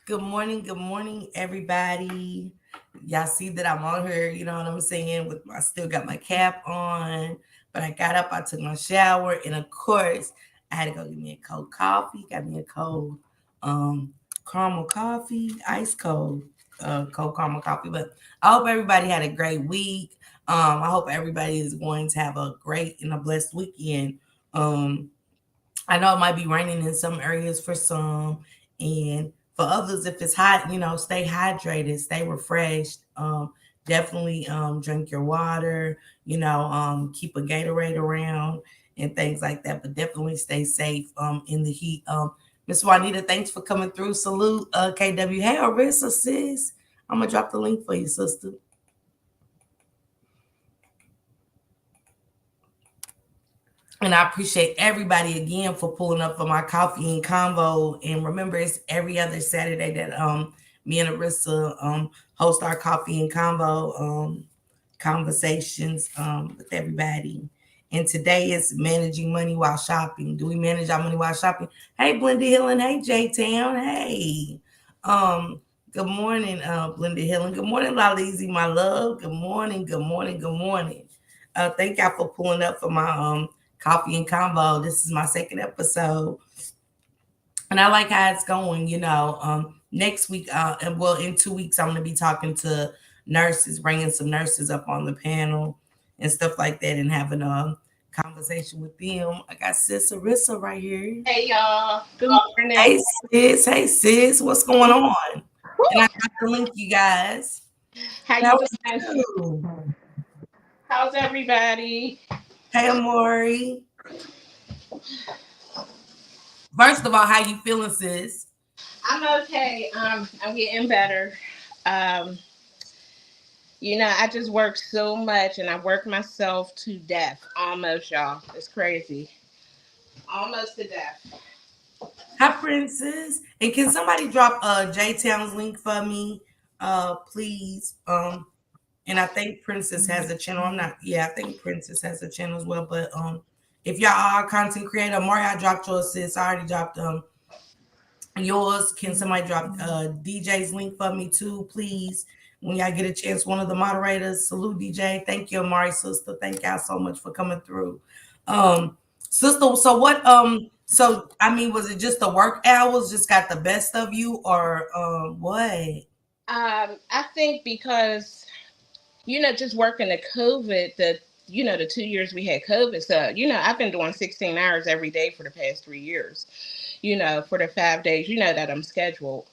Good morning, everybody. Y'all see that I'm on here, you know what I'm saying? I still got my cap on, but I got up, I took my shower, and of course, I had to go get me a cold coffee. Got me a cold um caramel coffee, ice cold, cold caramel coffee. But I hope everybody had a great week. I hope everybody is going to have a great and a blessed weekend. Um, I know it might be raining in some areas for some, and for others, if it's hot, stay hydrated, stay refreshed. Definitely drink your water. Keep a Gatorade around and things like that. But definitely stay safe in the heat. Miss Juanita, thanks for coming through. Salute, KW. Hey, Orissa, sis. I'm gonna drop the link for you, sister. And I appreciate everybody again for pulling up for my coffee and convo. And remember, it's every other Saturday that me and Arissa host our coffee and convo conversations with everybody. And today is managing money while shopping. Do we manage our money while shopping? Hey, Blenda Hillen. Hey, J Town. Hey. Um, Good morning, Blenda Hillen. Good morning, Lalizi, my love. Good morning. Good morning. Good morning. Thank y'all for pulling up for my coffee and convo. This is my second episode, and I like how it's going. Next week, and well, in 2 weeks, I'm going to be talking to nurses, bringing some nurses up on the panel and stuff like that, and having a conversation with them. I got Sis Arissa right here. Hey y'all, good morning. Hey sis, hey sis, what's going on? And I got the link, you guys. How How you was doing? you? How's everybody? Hey Amori. First of all, how you feeling, sis? I'm okay. I'm getting better. Um, I just work so much and I work myself to death. Almost, y'all. It's crazy. Almost to death. Hi, Princess. And can somebody drop J Town's link for me, please? And I think Princess has a channel. I'm not. Yeah, I think Princess has a channel as well. But if y'all are a content creator, Mario, I dropped yours, sis. I already dropped yours. Can somebody drop DJ's link for me too, please? When y'all get a chance, one of the moderators, salute DJ. Thank you, Amari sister. Thank y'all so much for coming through. Sister, so what so I mean, was it just the work hours just got the best of you or what? I think because just working the COVID, the 2 years we had COVID. So I've been doing 16 hours every day for the past 3 years. For the 5 days, that I'm scheduled.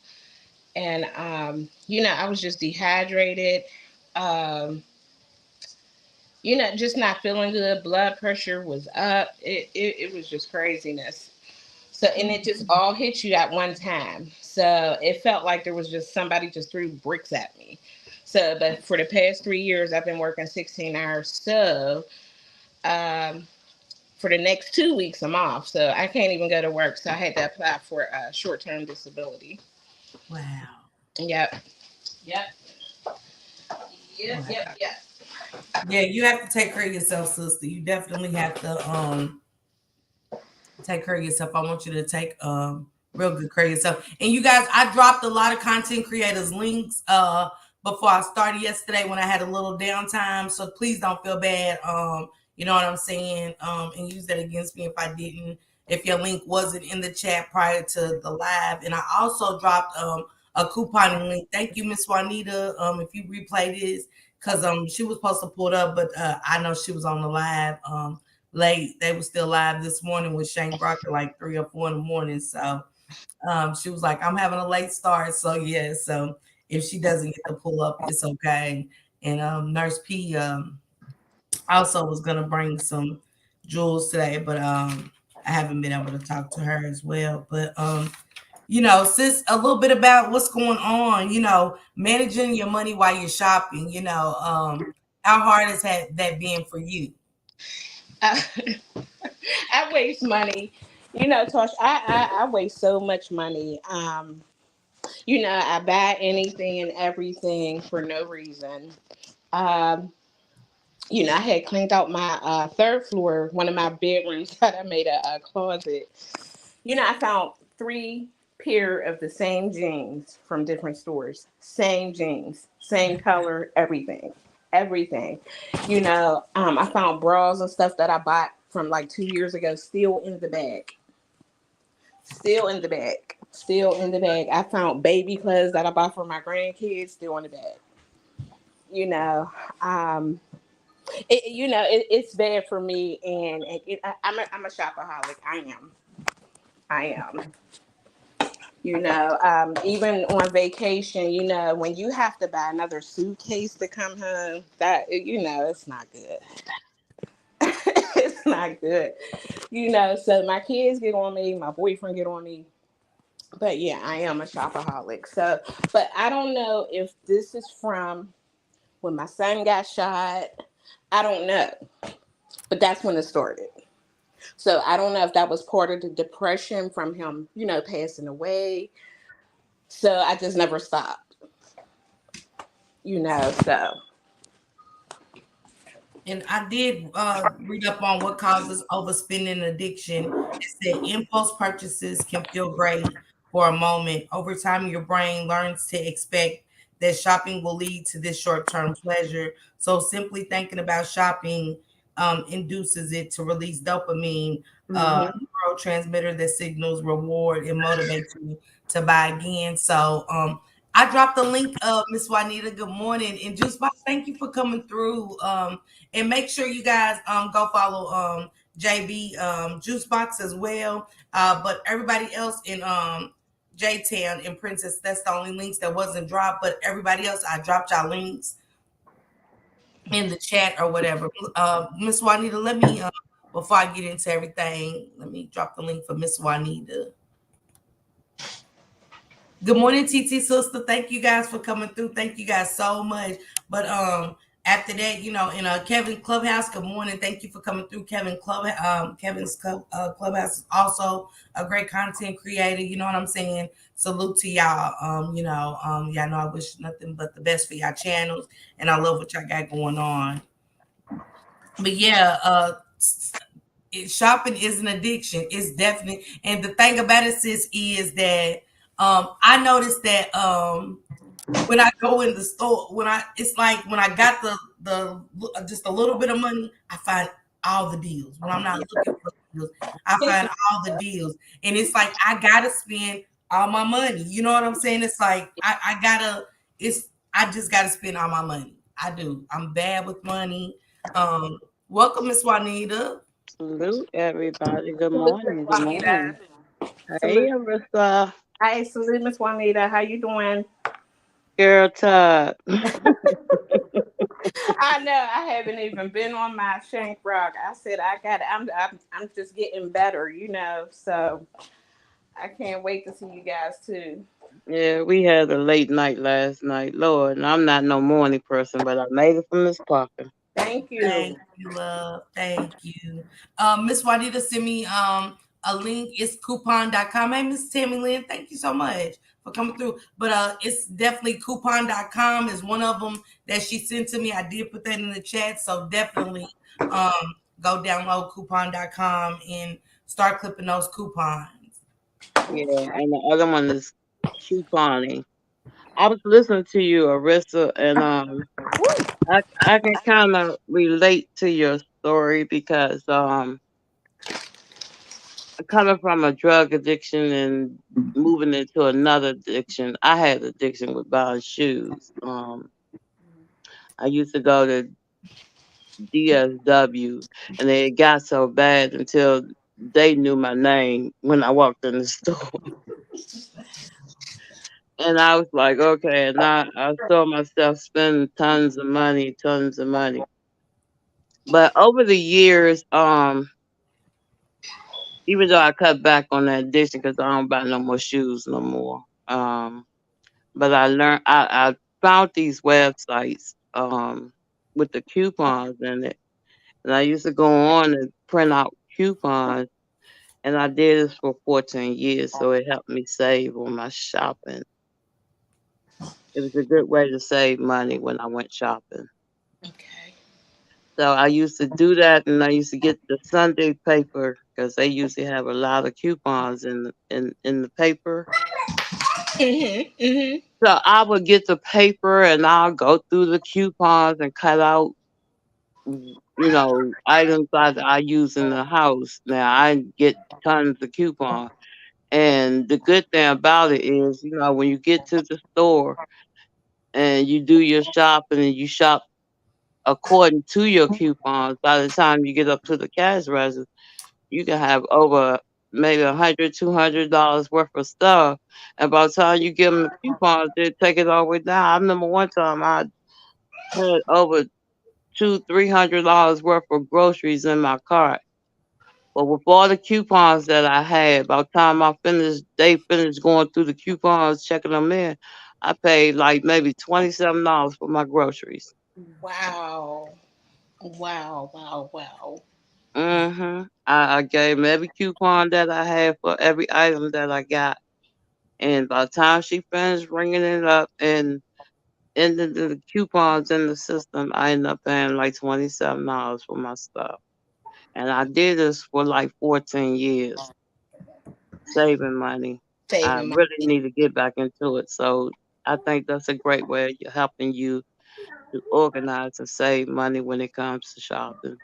And I was just dehydrated. Um, just not feeling good. Blood pressure was up. It was just craziness. So and it just all hit you at one time. So it felt like there was just somebody just threw bricks at me. So, but for the past 3 years, I've been working 16 hours. So, um, for the next 2 weeks, I'm off. So I can't even go to work. So I had to apply for a short-term disability. Wow. Yep. Yep. Wow. Yep. Yep. Yep. Yeah, you have to take care of yourself, sister. You definitely have to take care of yourself. I want you to take real good care of yourself. And you guys, I dropped a lot of content creators links before I started yesterday when I had a little downtime. So please don't feel bad. You know what I'm saying? And use that against me if I didn't, if your link wasn't in the chat prior to the live. And I also dropped a couponing link. Thank you, Miss Juanita. If you replay this, because she was supposed to pull it up, but I know she was on the live. Late. They were still live this morning with Shane Brocker like 3 or 4 in the morning. So she was like, I'm having a late start. So yeah, so if she doesn't get to pull up, it's okay. And Nurse P also was gonna bring some jewels today, but I haven't been able to talk to her as well. But sis, a little bit about what's going on, managing your money while you're shopping, how hard has that been for you? I, I waste money. Tosh, I waste so much money. I buy anything and everything for no reason. Um, I had cleaned out my third floor, one of my bedrooms that I made a closet. I found three. pair of the same jeans from different stores. Same jeans, same color, everything. Everything. I found bras and stuff that I bought from like 2 years ago still in the bag. Still in the bag. Still in the bag. I found baby clothes that I bought for my grandkids still in the bag. You know, um, it's bad for me, and I'm a shopaholic. I am. I am. Even on vacation, when you have to buy another suitcase to come home, it's not good. It's not good. So my kids get on me, my boyfriend get on me. But yeah, I am a shopaholic. So, but I don't know if this is from when my son got shot. I don't know. But that's when it started. So I don't know if that was part of the depression from him, passing away. So I just never stopped, so. And I did read up on what causes overspending and addiction. It said impulse purchases can feel great for a moment. Over time, your brain learns to expect that shopping will lead to this short term pleasure. So simply thinking about shopping induces it to release dopamine, Hmm. neurotransmitter that signals reward and motivates you to buy again. So I dropped the link of Miss Juanita. Good morning. And Juicebox, thank you for coming through. And make sure you guys go follow JB Juicebox as well. But everybody else in J Town and Princess, that's the only links that wasn't dropped. But everybody else, I dropped y'all links in the chat or whatever. Miss Juanita, let me before I get into everything, let me drop the link for Miss Juanita. Good morning, TT sister. Thank you guys for coming through. Thank you guys so much. But after that, in Kevin Clubhouse, good morning. Thank you for coming through. Kevin's Clubhouse is also a great content creator. You know what I'm saying? Salute to y'all. Y'all know I wish nothing but the best for y'all channels, and I love what y'all got going on. But yeah, shopping is an addiction. It's definitely, and the thing about it, sis, is that I noticed that when I go in the store, it's like when I got the just a little bit of money, I find all the deals. When I'm not looking for deals, I find all the deals, and it's like I gotta spend all my money. You know what I'm saying? It's like I gotta. I just gotta spend all my money. I do. I'm bad with money. Welcome, Miss Juanita. Salute everybody. Good Salute, Miss morning. Good Juanita. morning. Hey, Salute. Orissa. Hi, salute, Miss Juanita. How you doing? Girl Todd. I know I haven't even been on my shank rock. I said I got. I'm just getting better, So I can't wait to see you guys too. Yeah, we had a late night last night. Lord, and I'm not no morning person, but I made it from this pocket. Thank Thank you. you, love. Thank you. Miss Juanita sent me a link. It's coupon.com. Hey, Miss Tammy Lynn, thank you so much for coming through. But it's definitely coupon.com is one of them that she sent to me. I did put that in the chat. So definitely um go download coupon.com and start clipping those coupons. Yeah, and the other one is couponing. I was listening to you, Orissa, and I can kind of relate to your story because coming from a drug addiction and moving into another addiction, I had addiction with buying shoes. I used to go to DSW, and it got so bad until they knew my name when I walked in the store. And I was like, okay, and I saw myself spending tons of money, tons of money. But over the years, even though I cut back on that addiction because I don't buy no more shoes no more, but I found these websites with the coupons in it, and I used to go on and print out coupons, and I did this for 14 years, so it helped me save on my shopping. It was a good way to save money when I went shopping. Okay. So I used to do that, and I used to get the Sunday paper because they usually have a lot of coupons in the paper. Mhm. Mhm. So I would get the paper and I'll go through the coupons and cut out, items I use in the house. Now I get tons of coupons. And the good thing about it is, when you get to the store and you do your shopping and you shop according to your coupons, by the time you get up to the cash register, you can have over maybe $100, $200 worth of stuff. And by the time you give them the coupons, they take it all the way down. I remember one time I had over $200, $300 worth of groceries in my cart. But with all the coupons that I had, by the time they finished going through the coupons, checking them in, I paid like maybe $27 for my groceries. Wow. Wow. Wow. Wow. I gave 'em every coupon that I had for every item that I got. And by the time she finished ringing it up and the coupons in the system, I ended up paying like $27 for my stuff. And I did this for like 14 years, saving money. I Saving really money. need to get back into it. So I think that's a great way of helping you to organize and save money when it comes to shopping.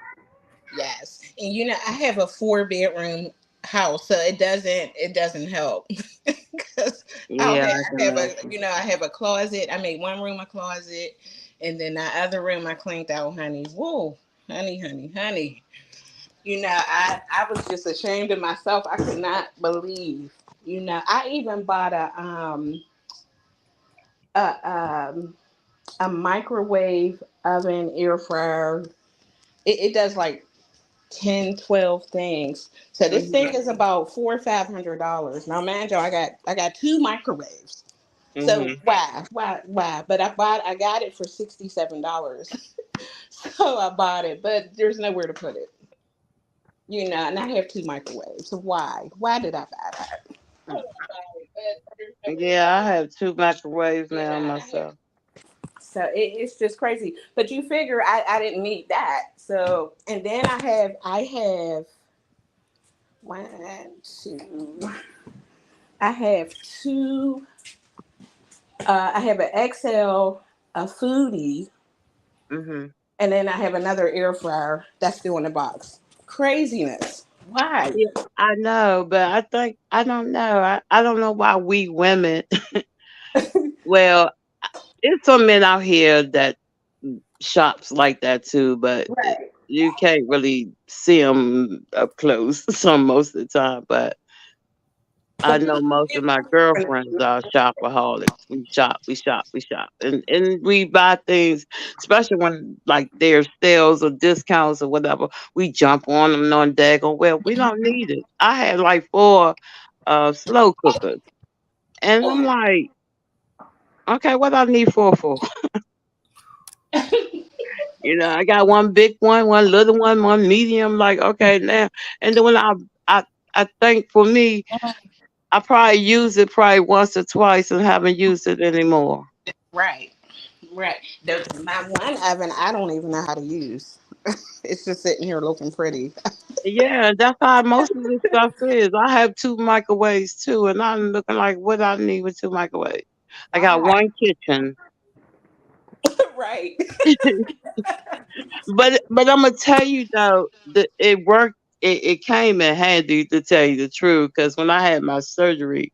Yes. And I have a 4 bedroom house, so it doesn't help. Because Yeah, I can I have a imagine. I have a closet. I made one room a closet, and then the other room I cleaned out, honey. Whoa, honey, honey, honey. I was just ashamed of myself. I could not believe. I even bought a um a microwave oven air fryer. It does like 10, 12 things. So this Mhm. thing is about $400 or $500. Now, man, Joe, I got two microwaves. So Mhm. why? But I got it for $67. So I bought it, but there's nowhere to put it. And I have two microwaves. So why did I buy that? I don't know why, but there's nowhere to Yeah, I put have two microwaves it. now And I have myself. so it's just crazy. But you figure I didn't need that. So and then I have one, two. I have two. I have an XL, a foodie, Mhm. and then I have another air fryer that's still in the box. Craziness. Why? Yeah, I know, but I don't know. I don't know why we women. Well, there's some men out here that shops like that too, but Right. you can't really see them up close some most of the time. But I But know most of my girlfriends are shopaholics. We shop, we shop, we shop, and we buy things, especially when like there's sales or discounts or whatever. We jump on them on daggone well. We don't need it. I had like four slow cookers, and I'm like, okay, what I need four for? I got one big one little one medium. Like, okay, now, and then when I I think for me, I probably use it probably once or twice and haven't used it anymore. right, right. My one oven, I don't even know how to use. It's just sitting here looking pretty. Yeah, that's how most of this stuff is. I have two microwaves too, and I'm looking like what I need with two microwaves. I got I one kitchen, right. but I'm gonna tell you though, that it worked. It came in handy to tell you the truth, because when I had my surgery,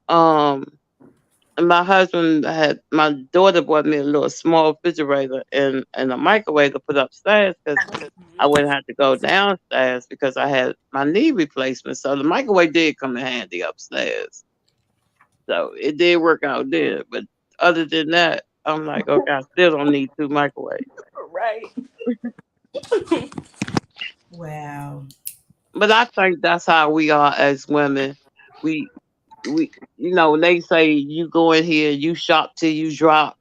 um, my husband had my daughter bought me a little small refrigerator and a microwave to put upstairs because I wouldn't have to go downstairs because I had my knee replacement. So the microwave did come in handy upstairs. So it did work out there. But other than that, I'm like, okay, I still don't need two microwaves. Right. Wow. But I think that's how we are as women. We when they say you go in here, you shop till you drop.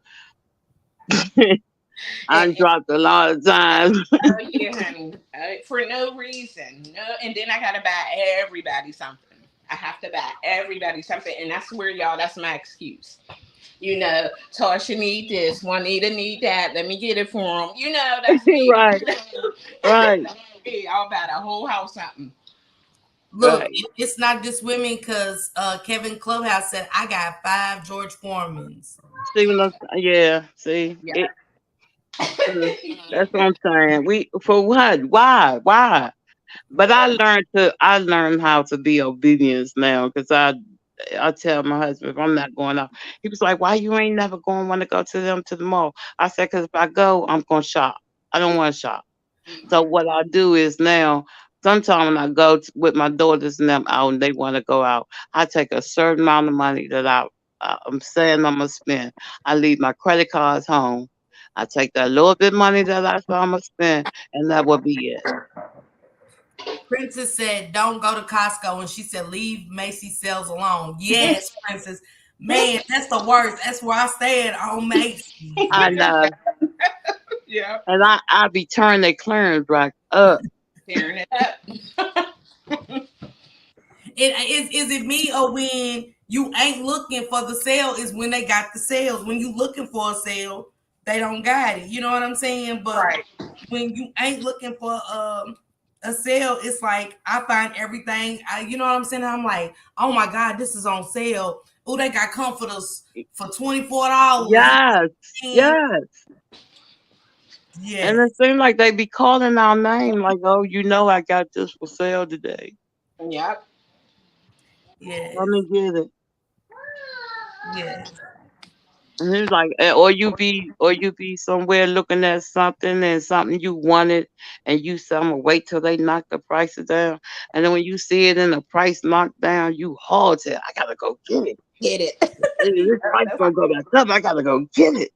I And dropped a lot of times. oh yeah, honey, for no reason. No, and then I gotta buy everybody something. I have to buy everybody something, and that's where y'all. That's my excuse. Tasha need this, Juanita need that. Let me get it for them. That's me. Right, right, That's me. I'll buy the whole house something. Look, right. it's not just women because Kevin Clubhouse said I got 5 George Foremans. See what yeah, see Yeah. it. That's what I'm saying. We for what? Why? But I learned how to be obedient now because I tell my husband if I'm not going out, he was like, "Why you ain't never going want to go to them to the mall?" I said, "Because if I go, I'm gonna shop. I don't want to shop." So what I do is now, sometimes when I go with my daughters and them out and they want to go out, I take a certain amount of money that I'm saying I'm gonna spend. I leave my credit cards home. I take that little bit money that I say I'm gonna spend, and that will be it. Princess said, "Don't go to Costco," and she said, "Leave Macy's sales alone." Yes, Princess. Man, that's the worst. That's where I stand on Macy's. I know, Yeah. and I be turning their clearance rack up. Tearing it up. Is it me or when you ain't looking for the sale is when they got the sales. When you looking for a sale, they don't got it. You know what I'm saying? But Right. when you ain't looking for a sale, it's like I find everything. You know what I'm saying? I'm like, oh my god, this is on sale. Oh, they got comforters for $24. Yes, And yes. And yes, it seems like they be calling our name, like, "Oh, I got this for sale today. Yep. Let yes, me get it." yes. And it's like, or you be somewhere looking at something and something you wanted, and you say, "I'm gonna wait till they knock the prices down." And then when you see it in the price knocked down, you halt it. I gotta go get it. Get it. This price gonna go back up. I gotta go get it.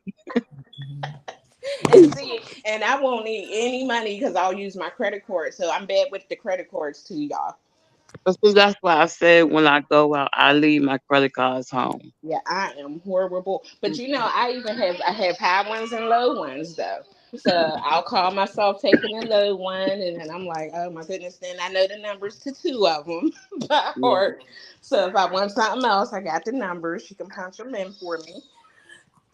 And see, and I won't need any money because I'll use my credit card. So I'm bad with the credit cards too, y'all. But see, that's why I said when I go out, I leave my credit cards home. Yeah, I am horrible. But I have high ones and low ones though. So I'll call myself taking a low one, and then I'm like, oh my goodness. Then I know the numbers to two of them by Yeah. heart. So if I want something else, I got the numbers. She can punch them in for me.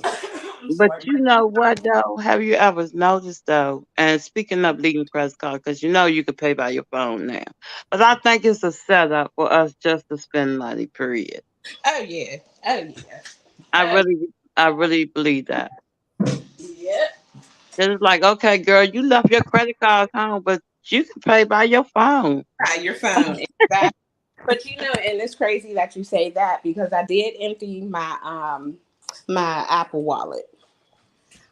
I'm But sorry. you know what though? Have you ever noticed though? And speaking of leaving credit card, because you can pay by your phone now. But I think it's a setup for us just to spend money. Period. Oh yeah. Oh yeah. I Oh really, I really believe that. yeah. 'Cause it's like, okay, girl, you left your credit card home, but you can pay by your phone. Try your phone. Exactly. But and it's crazy that you say that because I did empty my Apple wallet.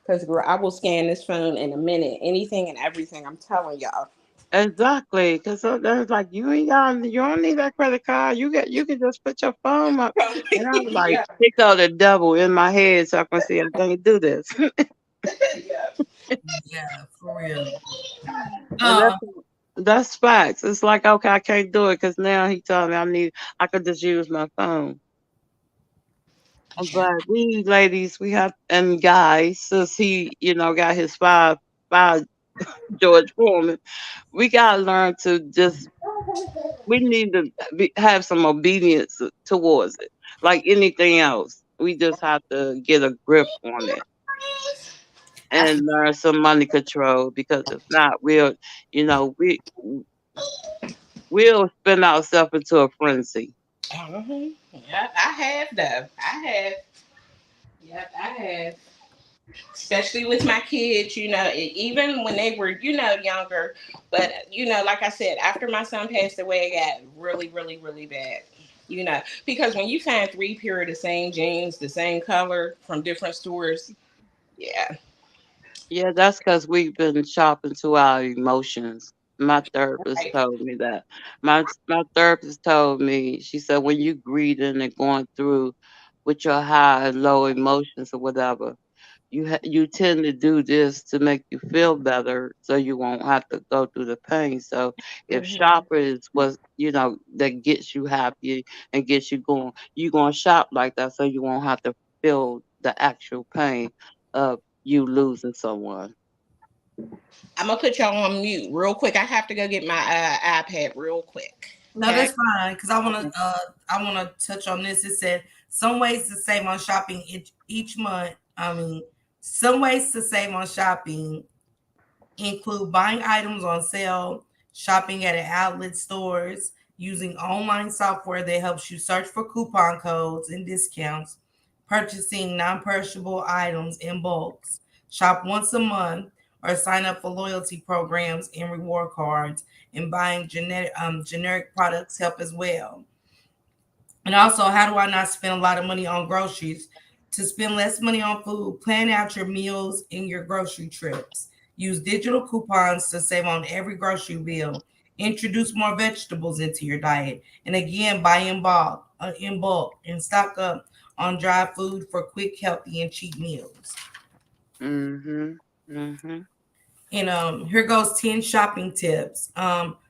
Because I will scan this phone in a minute. Anything and everything. I'm telling y'all. Exactly, because there's like you don't need that credit card. You can just put your phone up. And I was like, Yeah. kick out the devil in my head so I can see I can't do this. Yeah. Yeah, for real. And Uh, that's facts. It's like, okay, I can't do it because now he told me I could just use my phone. Yeah. But we ladies, we have and guys, since he got his five George Foreman, we gotta learn to just we need to have some obedience towards it. Like anything else, we just have to get a grip on it I and learn some money control. Because if not, you know, we we'll spin ourselves into a frenzy. Yeah, I have though. I have. Yep, I have. Especially with my kids, even when they were, younger. But like I said, after my son passed away, it got really, really, really bad. Because when you find three pair of the same jeans, the same color from different stores, yeah. Yeah, that's because we've been shopping to our emotions. My therapist Right. told me that. My therapist told me, she said, when you grieving and going through with your high and low emotions or whatever, you tend to do this to make you feel better, so you won't have to go through the pain. So if Hmm. shopper is what that gets you happy and gets you going, you gonna shop like that, so you won't have to feel the actual pain of you losing someone. I'm gonna put y'all on mute real quick. I have to go get my iPad real quick. no, Okay. that's fine because I want to touch on this. It said Some ways to save on shopping each month. I mean, some ways to save on shopping include buying items on sale, shopping at outlet stores, using online software that helps you search for coupon codes and discounts, purchasing non perishable items in bulks, shop once a month, or sign up for loyalty programs and reward cards, and buying generic products help as well. And also, how do I not spend a lot of money on groceries? To spend less money on food, plan out your meals and your grocery trips. Use digital coupons to save on every grocery bill. Introduce more vegetables into your diet. And again, buy in bulk, and stock up on dry food for quick, healthy, and cheap meals. Mhm. Mhm. And here goes 10 shopping tips.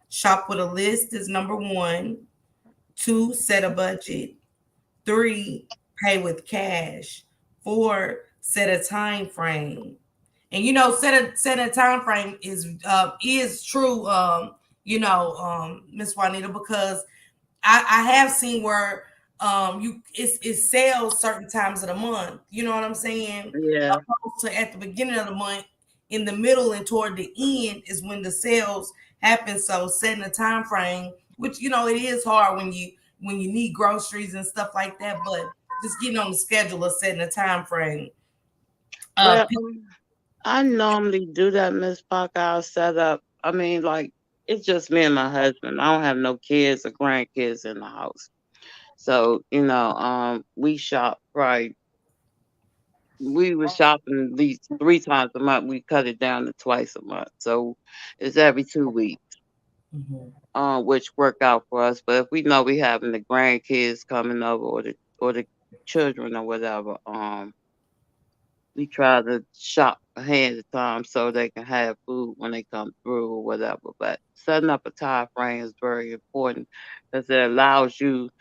Shop with a list is number one. Two, set a budget. Three, pay with cash. Four, set a time frame. And set a time frame is true. Miss Juanita, because I have seen where it sells certain times of the month. You know what I'm saying? Yeah. Opposed to at the beginning of the month, in the middle and toward the end is when the sales happen. So setting a time frame, which it is hard when you need groceries and stuff like that, but just getting on the schedule of setting a time frame. Uh, Well, I normally do that, Miss Parker. I'll set up. I mean, like it's just me and my husband. I don't have no kids or grandkids in the house. So, we shop right. We were shopping at least 3 times a month. We cut it down to twice a month. So it's every 2 weeks, mhm. which work out for us. But if we know we having the grandkids coming over or the children or whatever, we try to shop ahead of time so they can have food when they come through or whatever. But setting up a time frame is very important because it allows you,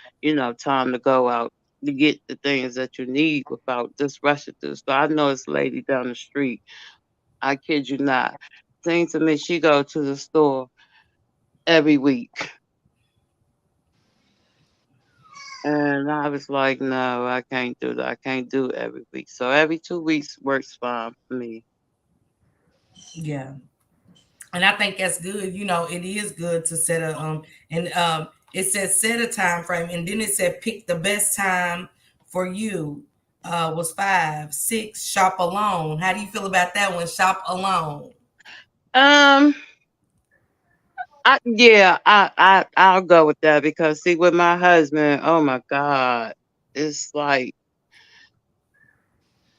time to go out to get the things that you need without just rushing through. So I know this lady down the street. I kid you not. Seems to me she go to the store every week. And I was like, no, I can't do that. I can't do it every week. So every 2 weeks works fine for me. Yeah. And I think that's good. It is good to set a and it says set a time frame, and then it said pick the best time for you. Was five, six, shop alone. How do you feel about that one? Shop alone. Um, I'll go with that because see with my husband, oh my God, it's like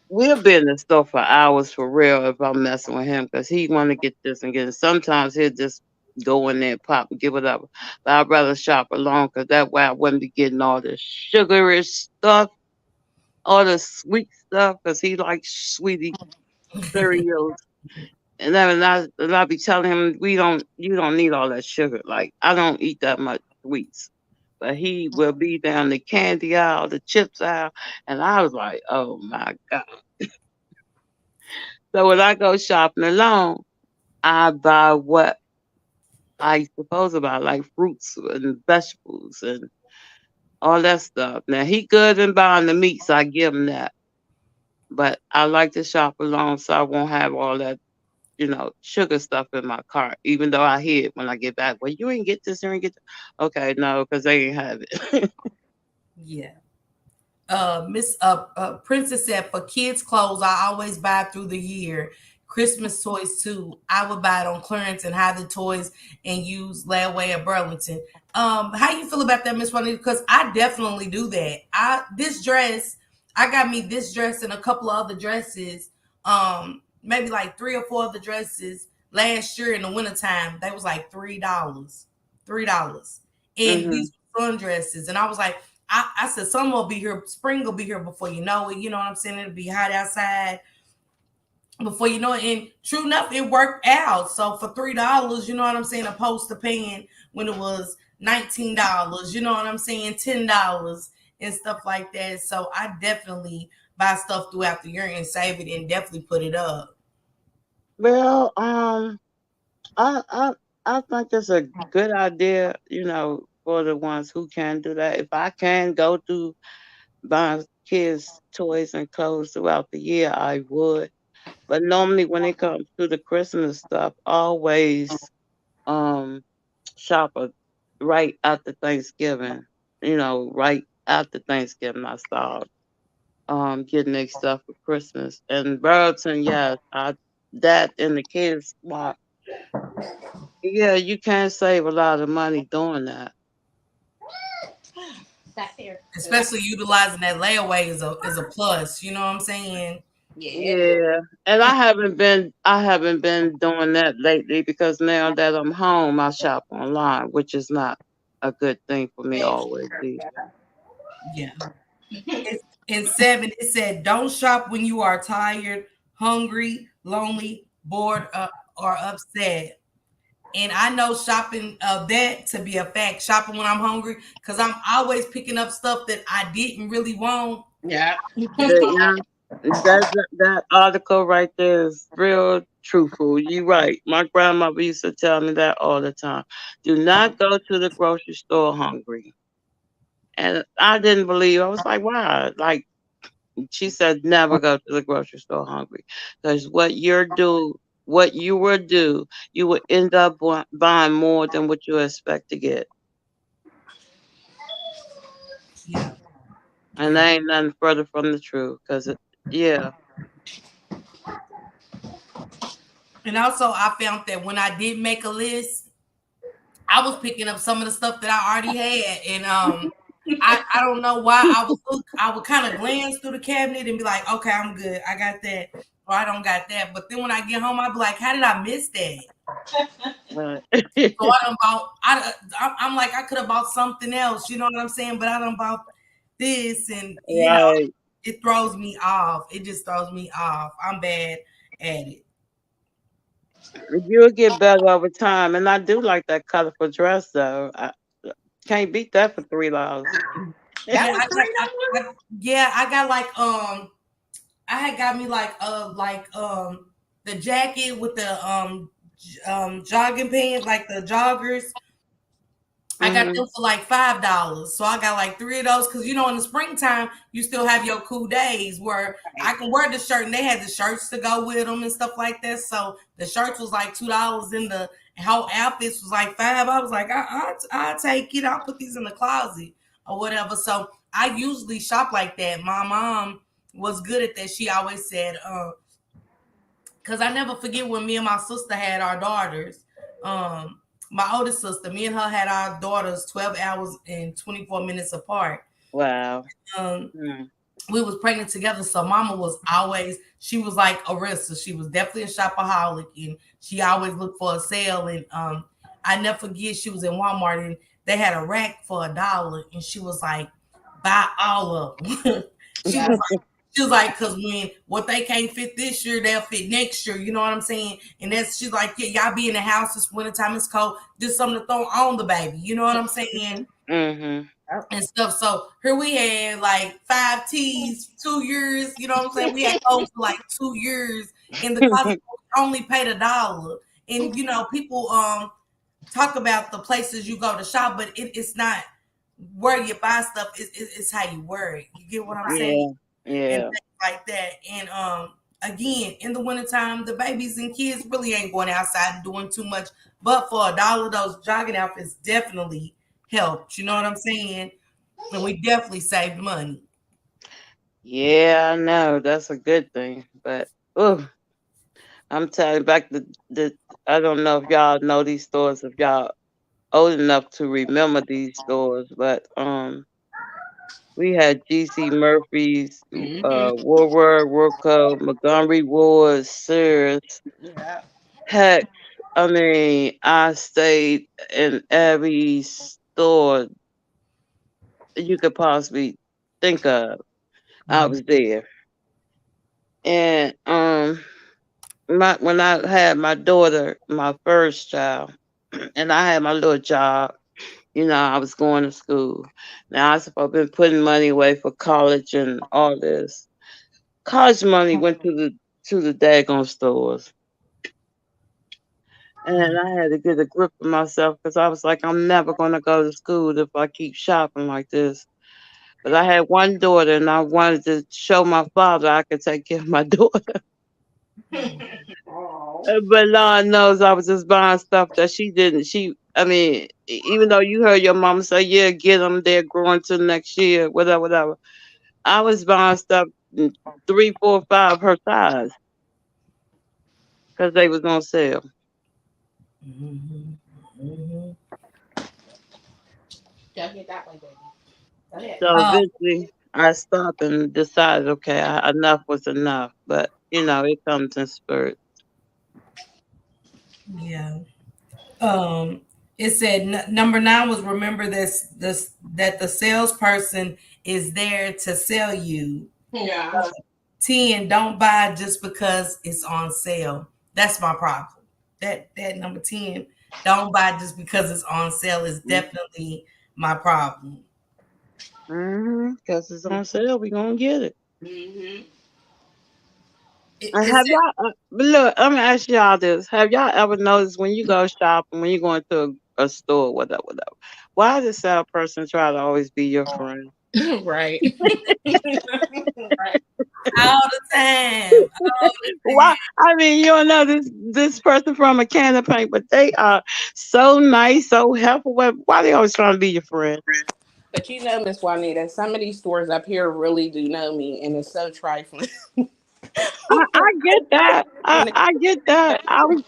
we'll be in the store for hours for real if I'm messing with him because he want to get this and get it. Sometimes he'll just go in there, pop, and give it up. But I'd rather shop alone because that way I wouldn't be getting all the sugary stuff, all the sweet stuff because he likes sweetie cereals. And then I be telling him you don't need all that sugar. Like I don't eat that much sweets. But he will be down the candy aisle, the chips aisle, and I was like, oh my God. So when I go shopping alone, I buy what I supposed to buy, like fruits and vegetables and all that stuff. Now he good in buying the meats, I give him that. But I like to shop alone so I won't have all that sugar stuff in my cart, even though I hear it when I get back. Well, you ain't get this, you ain't get that. Okay, no, because they ain't have it. Yeah. Miss Princess said for kids' clothes, I always buy through the year. Christmas toys too. I would buy it on clearance and hide the toys and use layaway at Burlington. How you feel about that, Miss Juanita? Because I definitely do that. I got me this dress and a couple of other dresses. Maybe like three or four other dresses last year in the wintertime. They was like $3. $3. And Hmm. these were sundresses. And I was like, I said summer will be here, spring will be here before you know it. You know what I'm saying? It'll be hot outside before you know it. And true enough, it worked out. So for $3, you know what I'm saying, opposed to paying when it was $19, you know what I'm saying, $10 and stuff like that. So I definitely buy stuff throughout the year and save it and definitely put it up. Well, I I I think it's a good idea, for the ones who can do that. If I can go through buying kids toys and clothes throughout the year, I would. But normally when it comes to the Christmas stuff, always um shop right after Thanksgiving. Right after Thanksgiving I start getting their stuff for Christmas. And Burlington, yes, I that and the kids spot. Yeah, you can save a lot of money doing that. Back there. Especially utilizing that layaway is a plus. You know what I'm saying? Yeah. Yeah, and I haven't been doing that lately because now that I'm home, I shop online, which is not a good thing for me always either. Yeah. In 7, it said, "Don't shop when you are tired, hungry, lonely, bored, or upset." And I know shopping that to be a fact. Shopping when I'm hungry, because I'm always picking up stuff that I didn't really want. Yeah. Yeah, that article right there is real truthful. You right. My grandmother used to tell me that all the time. Do not go to the grocery store hungry. And I didn't believe. I was like, why? Like she said, never go to the grocery store hungry, because what you will do, you will end up buying more than what you expect to get, Yeah, and yeah. that ain't nothing further from the truth. Yeah, And also, I found that when I did make a list, I was picking up some of the stuff that I already had, and I don't know why I would kind of glance through the cabinet and be like, okay, I'm good, I got that, or I don't got that. But then when I get home, I'd be like, how did I miss that? right, So I done bought. I'm like, I could have bought something else. You know what I'm saying? But I done bought this, and right. it throws me off. It just throws me off. I'm bad at it. You'll get better over time, and I do like that colorful dress though. I can't beat that for $3. That Yeah, was $3. I got like I had got me like the jacket with the jogging pants, like the joggers. I got Mhm. them for like $5. So I got like three of those because in the springtime you still have your cool days where I can wear the shirt, and they had the shirts to go with them and stuff like that. So the shirts was like $2, and the whole outfits was like 5. I was like, I'll take it. I'll put these in the closet or whatever. So I usually shop like that. My mom was good at that. She always said, because I never forget when me and my sister had our daughters. My oldest sister, me and her had our daughters 12 hours and 24 minutes apart. Wow. Um, Mm. we was pregnant together, so mama was always, she was like Orissa. She was definitely a shopaholic, and she always looked for a sale. And I never forget, she was in Walmart, and they had a rack for $1, and she was like, buy all of them. she Yeah. was she was like, because when what they can't fit this year, they'll fit next year. You know what I'm saying? And that's, she's like, yeah, y'all be in the house. It's wintertime. It's cold. Just something to throw on the baby. You know what I'm saying? Mhm. And stuff. So here we had like 5 teas, 2 years. You know what I'm saying? We had clothes for like 2 years in the closet. We only paid $1. And people talk about the places you go to shop, but it's not where you buy stuff. It's how you wear it. You get what I'm saying? Yeah. And Yeah. things like that. And again, in the wintertime, the babies and kids really ain't going outside and doing too much. But for $1, those jogging outfits definitely helped. You know what I'm saying? And we definitely saved money. Yeah, I know. That's a good thing. But oh, I'm telling you back the I don't know if y'all know these stores, if y'all old enough to remember these stores, but we had GC Murphy's, Mm-hmm. Woolworth, Worco, Montgomery Ward, Sears. Yeah. Heck, I mean, I stayed in every store you could possibly think of. I Mhm. was there. And when I had my daughter, my first child, and I had my little job, I was going to school. Now I supposed been putting money away for college and all this. College money went to the daggone stores. And I had to get a grip of myself because I was like, I'm never gonna go to school if I keep shopping like this. But I had one daughter, and I wanted to show my father I could take care of my daughter. Oh. But Lord knows I was just buying stuff that she didn't. I mean, even though you heard your mama say, "Yeah, get them, they're growing to next year," whatever, whatever. I was buying stuff three, four, five her size because they was on sale. Mhm. Mhm. Don't get that way, baby. Go ahead. So eventually, I stopped and decided, okay, enough was enough. But it comes in spurts. Yeah. Um, it said number 9 was remember this that the salesperson is there to sell you. Yeah. 10, don't buy just because it's on sale. That's my problem. That number 10, don't buy just because it's on sale is definitely my problem. Because it's on sale, we gonna get it. Mm-hmm. And It have said, y'all? But look, I'm gonna ask y'all this: have y'all ever noticed when you go shopping, when you go into a store, whatever, whatever, why does salesperson try to always be your friend? Right. Right. all the time. All the Why? time. I mean, you don't know this person from a can of paint, but they are so nice, so helpful. Why they always trying to be your friend? But you know, Miss Juanita, some of these stores up here really do know me, and it's so trifling. I get that. I get that. I was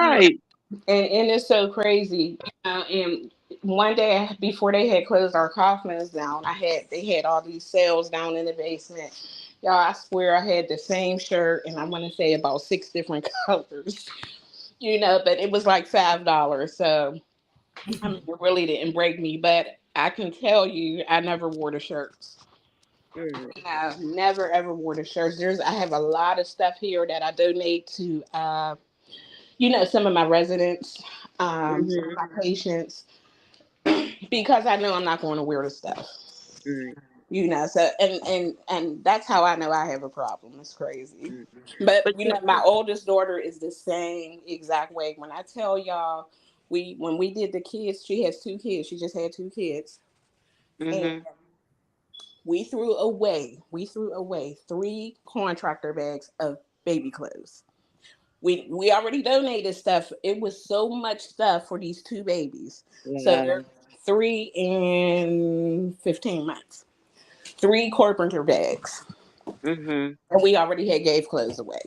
You know, right. and it's so crazy. And one day before they had closed our Kaufman's down, they had all these sales down in the basement. Y'all, I swear I had the same shirt, and I want to say about 6 different colors. But it was like $5. So I mean, it really didn't break me, but I can tell you, I never wore the shirts. I never ever wore the shirts. I have a lot of stuff here that I donate to, some of my residents, some of Mm-hmm. my patients, because I know I'm not going to wear the stuff. So and that's how I know I have a problem. It's crazy. But But you, my oldest daughter is the same exact way. When I tell y'all, when we did the kids, she has 2 kids. She just had 2 kids, and hmm we threw away 3 contractor bags of baby clothes. We already donated stuff. It was so much stuff for these 2 babies. So they're wow. 3 and 15 months. 3 carpenter bags, hmm and we already had gave clothes away.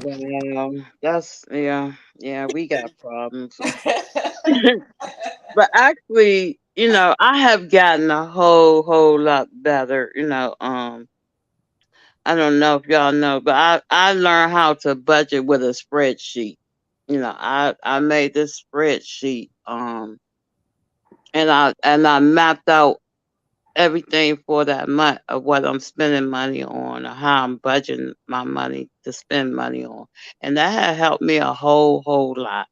Wow. That's yeah. We got problems. But actually, I have gotten a whole lot better. I don't know if y'all know, but I learned how to budget with a spreadsheet. I made this spreadsheet, and I mapped out everything for that month of what I'm spending money on or how I'm budgeting my money to spend money on. And that had helped me a whole lot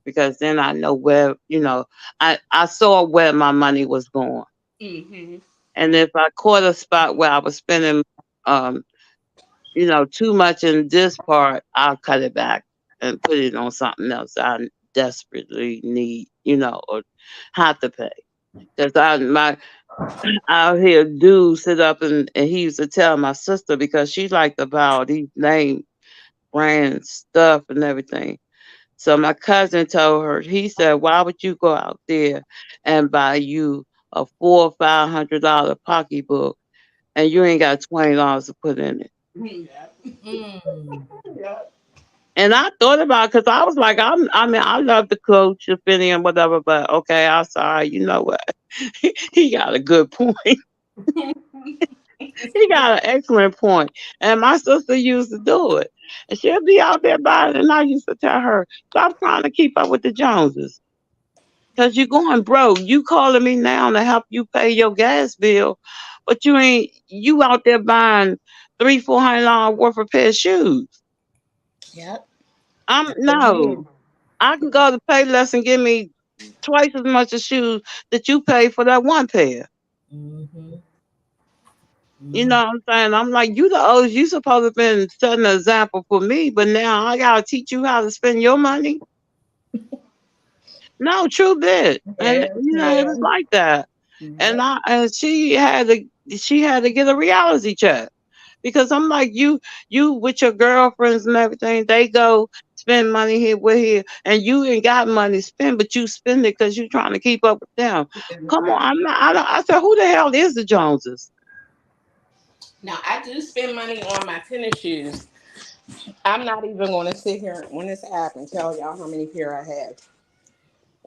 because then I know where, I saw where my money was going. Hmm. And if I caught a spot where I was spending, um, too much in this part, I'll cut it back and put it on something else I desperately need, or have to pay. Because out here dude sit up and he used to tell my sister because she liked to buy all these name brand stuff and everything. So my cousin told her, he said, why would you go out there and buy you a $400 or $500 pocketbook and you ain't got $20 to put in it? Yeah. Mm. Yeah. And I thought about because I was like, I mean, I love the coach, opinion, whatever, but okay, I'm sorry. You know what? He got a good point. He got an excellent point. And my sister used to do it. And she'll be out there buying it. And I used to tell her, stop trying to keep up with the Joneses. Because you're going broke. You calling me now to help you pay your gas bill. But you out there buying $300-400 worth of pair of shoes. Yep. That's what it is. No. I can go to Payless and give me twice as much of shoes that you pay for that one pair. Mhm. You Mhm. know what I'm saying? I'm like, you the oldest, you supposed to been setting an example for me, but now I gotta teach you how to spend your money. No, true bit. And Yeah. it was Yeah. like that. And Yep. she had to get a reality check because I'm like you with your girlfriends and everything. They go spend money here with here, and you ain't got money to spend, but you spend it because you trying to keep up with them. Come on, I'm not. I, don't, I said, who the hell is the Joneses? Now I do spend money on my tennis shoes. I'm not even going to sit here on this app and tell y'all how many pair I have.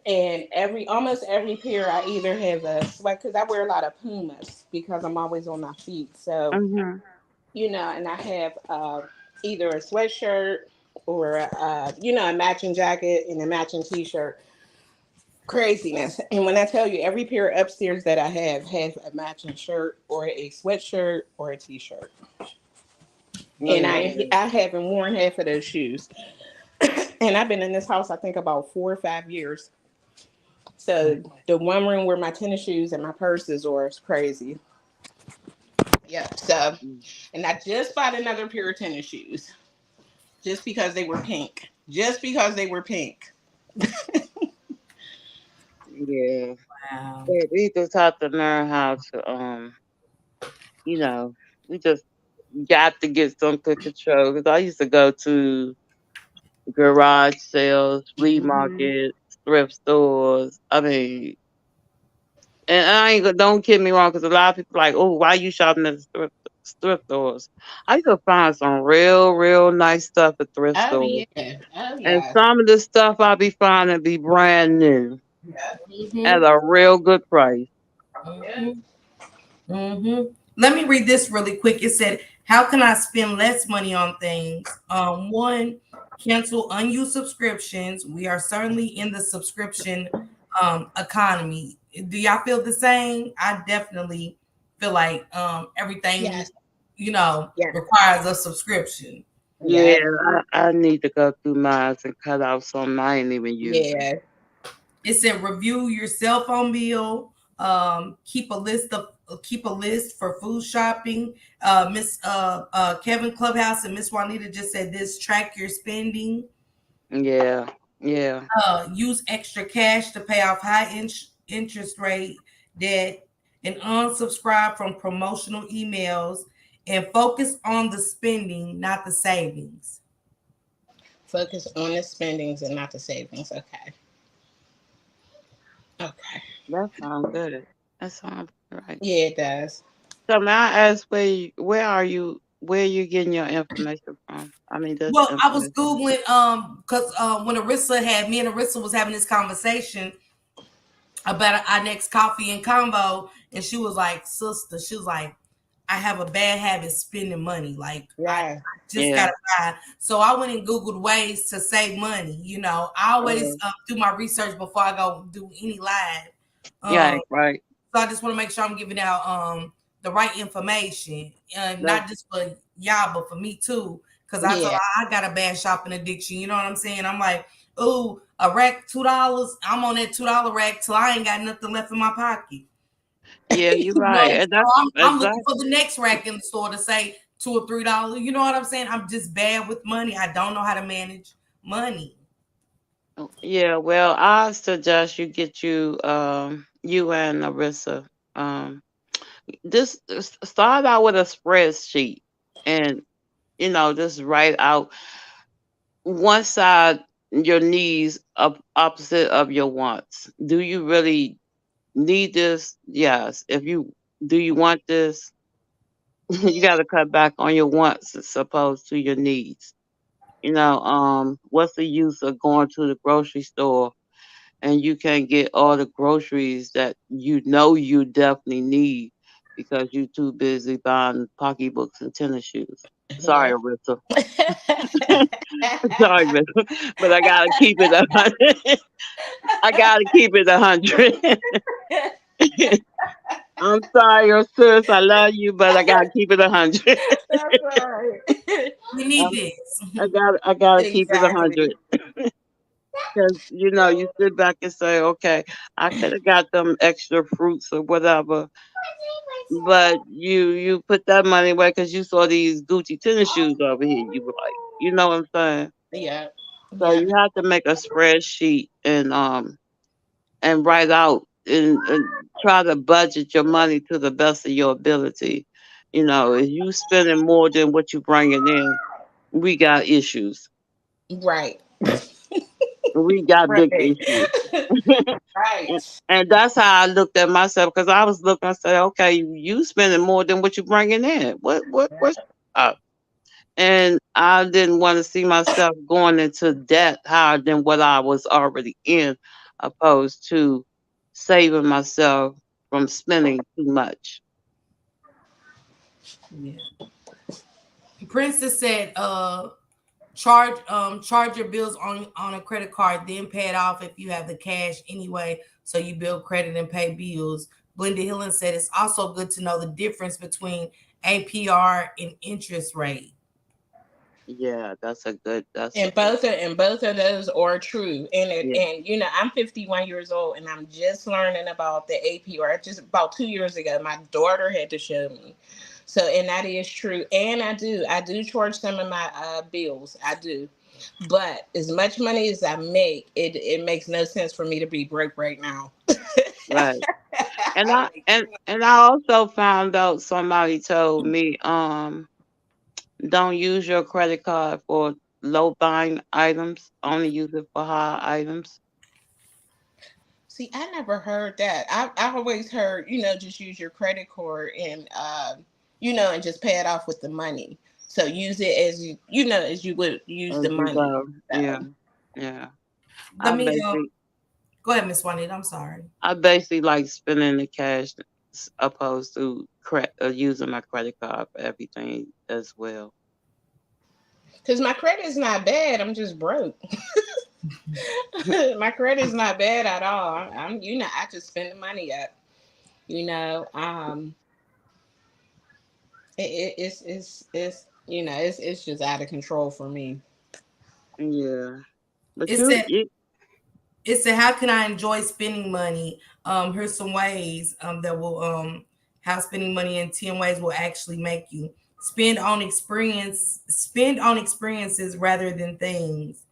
And almost every pair I either have a sweat because I wear a lot of Pumas because I'm always on my feet. So Hmm. and I have either a sweatshirt or a matching jacket and a matching T-shirt. Craziness. And when I tell you, every pair upstairs that I have has a matching shirt or a sweatshirt or a T-shirt. And Yeah, I haven't worn half of those shoes. And I've been in this house I think about 4 or 5 years. So the one room where my tennis shoes and my purses are is crazy. Yeah. So, and I just bought another pair of tennis shoes just because they were pink. Just because they were pink. yeah. Wow. But we just have to learn how to you know, we just got to get some to control. Because I used to go to garage sales, flea Mhm. markets, thrift stores. I mean, and I ain't don't get me wrong, because a lot of people like, oh, why you shopping at the thrift stores? I used to find some real nice stuff at thrift Oh stores, yeah. Oh and yeah. some of the stuff I be finding be brand new Yeah. at Mhm. a real good price. Yeah. Mhm. Mhm. Let me read this really quick. It said, "How can I spend less money on things?" One, cancel unused subscriptions. We are certainly in the subscription economy. Do y'all feel the same? I definitely feel like everything Yes. Yeah. requires a subscription. Yeah, Yeah. I need to go through mine and cut out some I ain't even using. Yeah. It said review your cell phone bill. Keep a list for food shopping. Miss Kevin Clubhouse and Miss Juanita just said this. Track your spending. Yeah, yeah, Use extra cash to pay off high interest rate debt, and unsubscribe from promotional emails. And focus on the spending, not the savings. Focus on the spendings and not the savings. Okay. Okay. that sounds good. That sounds right. Yeah, it does. So may I ask where you getting your information from? I mean this Well, I was information. googling because when Orissa had me and Orissa was having this conversation about our next coffee and convo, and she was like, "Sister," she was like, "I have a bad habit spending money. Like I Yeah. just Yeah. gotta buy." So I went and googled ways to save money. I always Uh, do my research before I go do any live. yeah, Um, right. so I just want to make sure I'm giving out the right information, That's not just for y'all, but for me too. Because Yeah. I got a bad shopping addiction. You know what I'm saying? I'm like, oh, a rack $2. I'm on that $2 rack till I ain't got nothing left in my pocket. yeah, you're you right. know, And so that's I'm looking exactly for the next rack in the store to say $2 or $3. You know what I'm saying? I'm just bad with money. I don't know how to manage money. yeah, well I suggest you get you and Arissa start out with a spreadsheet and just write out one side your needs opposite of your wants. Do you really need this? Yes. If you do you want this? You got to cut back on your wants as opposed to your needs. What's the use of going to the grocery store and you can't get all the groceries that you definitely need because you're too busy buying pocketbooks and tennis shoes. Sorry, Yeah. Arissa. Sorry, Arissa. But I gotta keep it 100. I gotta keep it 100. I'm sorry, sis. I love you, but I gotta keep it 100. That's right. We need this. I gotta keep it Exactly. 100. Because you sit back and say, okay, I could have got them extra fruits or whatever, but you put that money away because you saw these Gucci tennis shoes over here. You were like, you know what I'm saying? Yeah. So Yeah. you have to make a spreadsheet and write out. and try to budget your money to the best of your ability. If you spending more than what you bringing in, we got issues. Right. We got big Right. issues. and, Right. and that's how I looked at myself because I was looking. I said, okay, you spending more than what you bringing in. What's up? And I didn't want to see myself going into debt higher than what I was already in, opposed to saving myself from spending too much. Yeah. Princess said, charge your bills on a credit card, then pay it off if you have the cash anyway. So you build credit and pay bills. Blended Hillen said it's also good to know the difference between APR and interest rate. Yeah, that's a And good, both of those are true. yeah, And I'm 51 years old and I'm just learning about the APR. Just about 2 years ago, my daughter had to show me. So and that is true. And I do charge some of my bills. I do. But as much money as I make, it makes no sense for me to be broke right now. right. And I also found out somebody told me, don't use your credit card for low buying items. Only use it for high items. See, I never heard that. I always heard, just use your credit card and and just pay it off with the money. So use it as as you would use As the you money. go. Yeah, So yeah. Let I me basically go ahead, Miss Juanita. I'm sorry. I basically like spending the cash opposed to using my credit card for everything as well. because my credit is not bad, I'm just broke. My credit is not bad at all. I just spend the money up. You know, it's just out of control for me. Yeah, but It said it said, how can I enjoy spending money? Here's some ways that will how spending money in 10 ways will actually make you spend on experiences rather than things.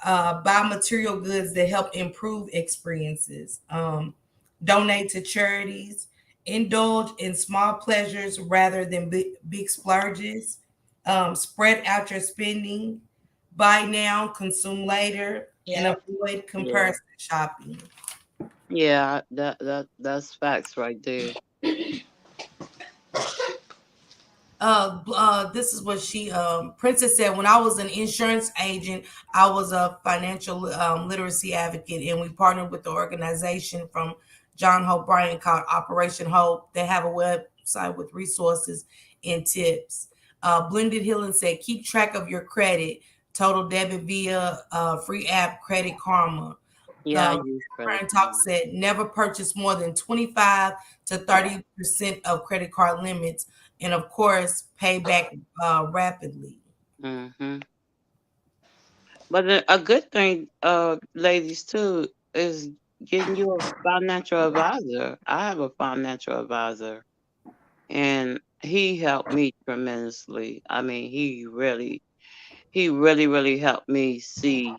Buy material goods that help improve experiences. Donate to charities. Indulge in small pleasures rather than big splurges. Spread out your spending. Buy now, consume later, and Yeah. avoid yeah, comparison shopping. yeah. That's facts right there. This is what she Princess said. When I was an insurance agent, I was a financial literacy advocate, and we partnered with the organization from John Hope Bryant called Operation Hope. They have a website with resources and tips. Blended Healing said, keep track of your credit, total debit via free app Credit Karma. Yeah, I uh, use credit Current Talk card. said never purchase more than 25 to 30% of credit card limits, and of course, pay back rapidly. Hmm. But a good thing, ladies, too, is getting you a financial advisor. I have a financial advisor, and he helped me tremendously. I mean, he really helped me see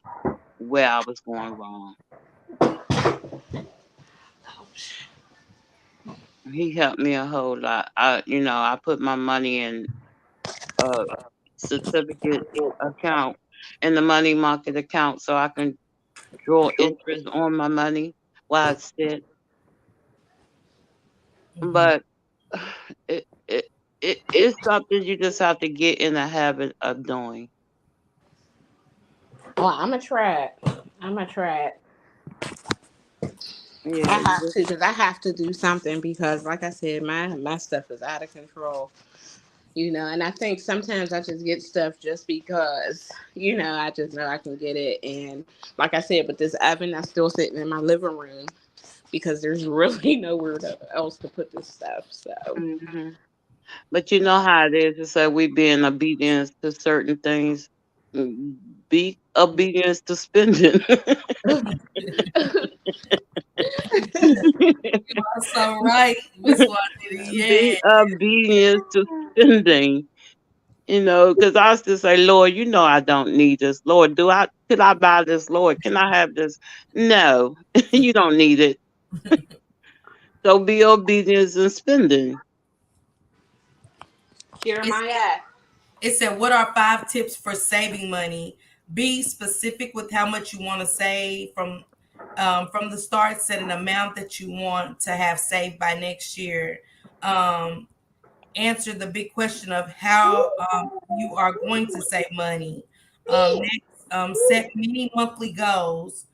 where I was going wrong. He helped me a whole lot. I put my money in a certificate account in the money market account so I can draw interest on my money while it's sit. Mhm. But it's something you just have to get in the habit of doing. Well, I'm gonna try it. I'm gonna try it. I Yeah, you have just to because I have to do something because, like I said, my stuff is out of control. And I think sometimes I just get stuff just because I just know I can get it. And like I said, but this oven that's still sitting in my living room because there's really nowhere else to put this stuff. So hmm. But you know how it is. It's like we being obedience to certain things. mm, Be obedience to spending. You are so right, Miss Juanita. Be Yeah. obedience to spending. Because I used to say, Lord, I don't need this. Lord, could I buy this? Lord, can I have this? No, you don't need it. So be obedient in spending. It Jeremiah. it said, what are 5 tips for saving money? Be specific with how much you want to save from the start. Set an amount that you want to have saved by next year. Um, Answer the big question of how you are going to save money. Next, set many monthly goals.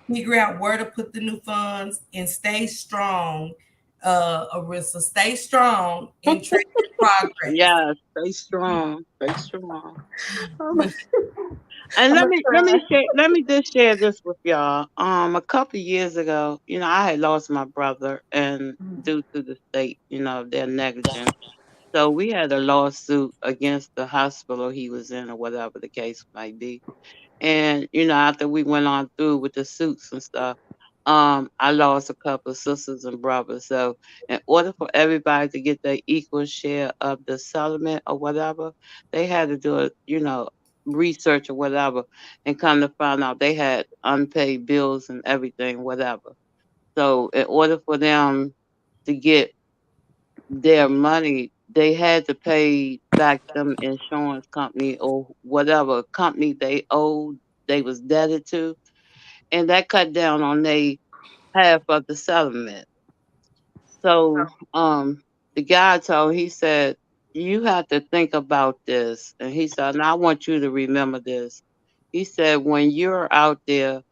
Figure out where to put the new funds and stay strong. Arissa, stay strong and track your progress. Yeah, stay strong. Stay strong. And I'm let gonna me let try. me share let me just share this with y'all. A couple years ago, I had lost my brother and due to the state, their negligence. So we had a lawsuit against the hospital he was in or whatever the case might be. And, after we went on through with the suits and stuff, I lost a couple of sisters and brothers. So in order for everybody to get their equal share of the settlement or whatever, they had to do research or whatever and come to find out they had unpaid bills and everything, whatever. So in order for them to get their money, they had to pay back them insurance company or whatever company they owed, they was debted to, and that cut down on they half of the settlement. So the guy he said, you have to think about this. And he said, and I want you to remember this. He said, when you're out there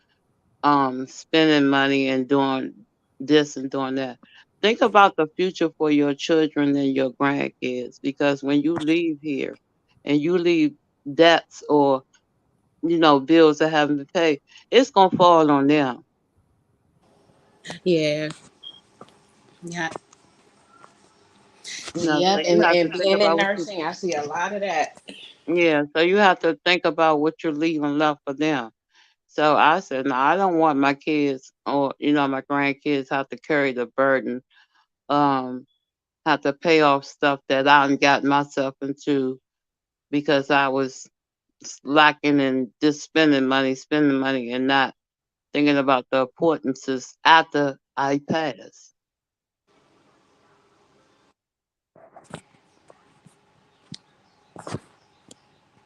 spending money and doing this and doing that. Think about the future for your children and your grandkids because when you leave here and you leave debts or bills that haven't been paid, it's gonna fall on them. Yeah. Yeah. So Yep. you have to And think being in about what you nursing, I see a lot of that. so you have to think about what you're leaving left for them. So I said, no, I don't want my kids or my grandkids have to carry the burden um have to pay off stuff that I done got myself into because I was lacking in just spending money, and not thinking about the importances after I pass.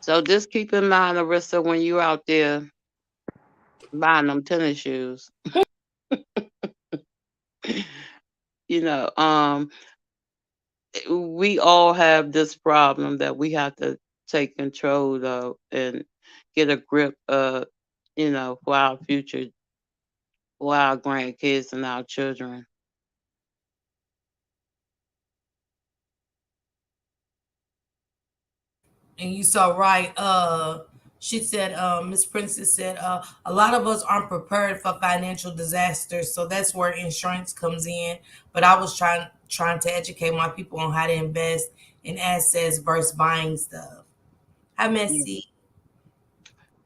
So just keep in mind, Arissa, when you're out there buying them tennis shoes, you know, um, we all have this problem that we have to take control of and get a grip of, for our future, for our grandkids and our children. And you saw right. She said, Miss Princess said, a lot of us aren't prepared for financial disasters, so that's where insurance comes in. But I was trying to educate my people on how to invest in assets versus buying stuff. Hi, Yeah. Missy.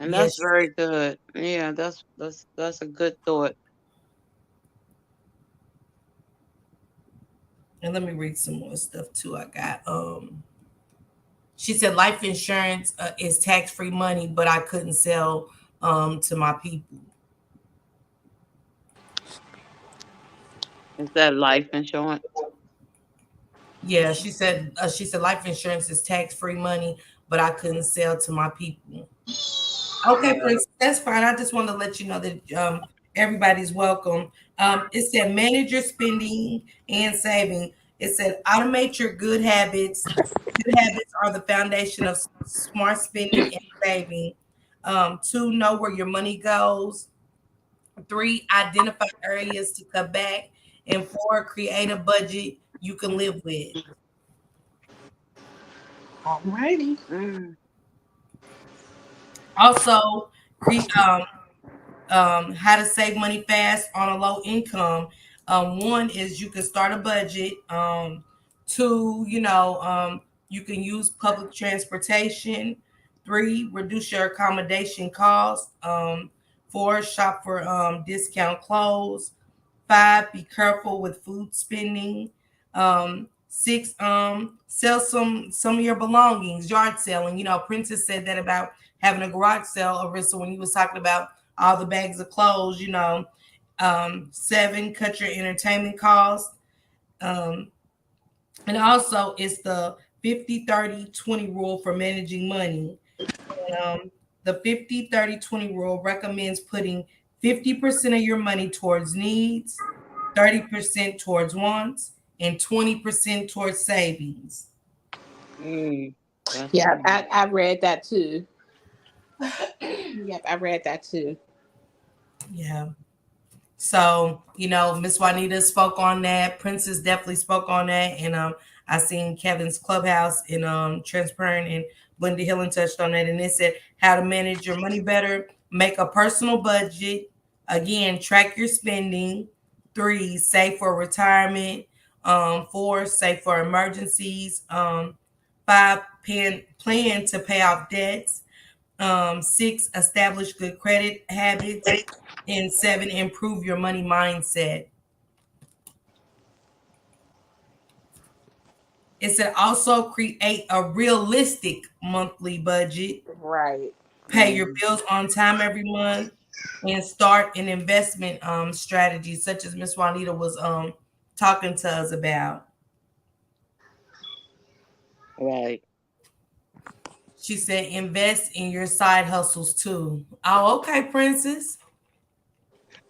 And that's Yes, very good. Yeah, that's a good thought. and let me read some more stuff too. I got she said life insurance is tax free money, but I couldn't sell to my people. Is that life insurance? Yeah, she said life insurance is tax free money, but I couldn't sell to my people. Okay, Yeah. Prince, that's fine. I just want to let you know that everybody's welcome. It said manage your spending and saving. It said automate your good habits. Good habits are the foundation of smart spending and saving. 2, know where your money goes. 3, identify areas to cut back. And 4, create a budget you can live with. Alrighty. Mm. Also, how to save money fast on a low income. 1 is you can start a budget. 2, you can use public transportation. 3, reduce your accommodation costs. 4, shop for discount clothes. 5, be careful with food spending. 6, sell some of your belongings, yard selling. Princess said that about having a garage sale, Arissa, when you was talking about all the bags of clothes. 7, cut your entertainment costs. Um, and also, it's the 50-30-20 rule for managing money. The 50-30-20 rule recommends putting 50% of your money towards needs, 30% towards wants, and 20% towards savings. Mm, that's Yeah, good. I read that too. Yep, I read that too. Yeah. So, Miss Juanita spoke on that. Princess definitely spoke on that. And I seen Kevin's Clubhouse and Transparent and Linda Hillen touched on that. And they said how to manage your money better, make a personal budget. Again, track your spending. 3, save for retirement. 4, save for emergencies. 5, plan to pay off debts. 6, establish good credit habits. And 7, improve your money mindset. It said also create a realistic monthly budget, Right. pay your Mm, bills on time every month, and start an investment strategy, such as Miss Juanita was talking to us about. right. She said invest in your side hustles too. Oh, okay, Princess.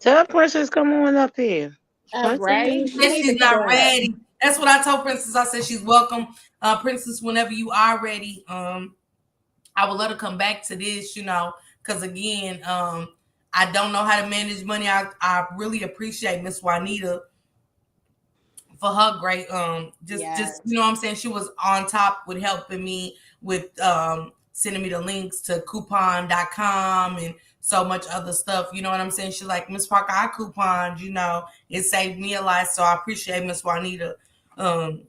Tell Princess come on up here. Princess, Right. She She said need to she's come not up. ready. That's what I told Princess. I said she's welcome, Princess, whenever you are ready. I would let her come back to this, because again, I don't know how to manage money. I really appreciate Miss Juanita for her great just Yes. you know what I'm saying. She was on top with helping me with sending me the links to coupon.com and so much other stuff. You know what I'm saying? She's like, Miss Parker, I couponed, it saved me a lot. So I appreciate Miss Juanita um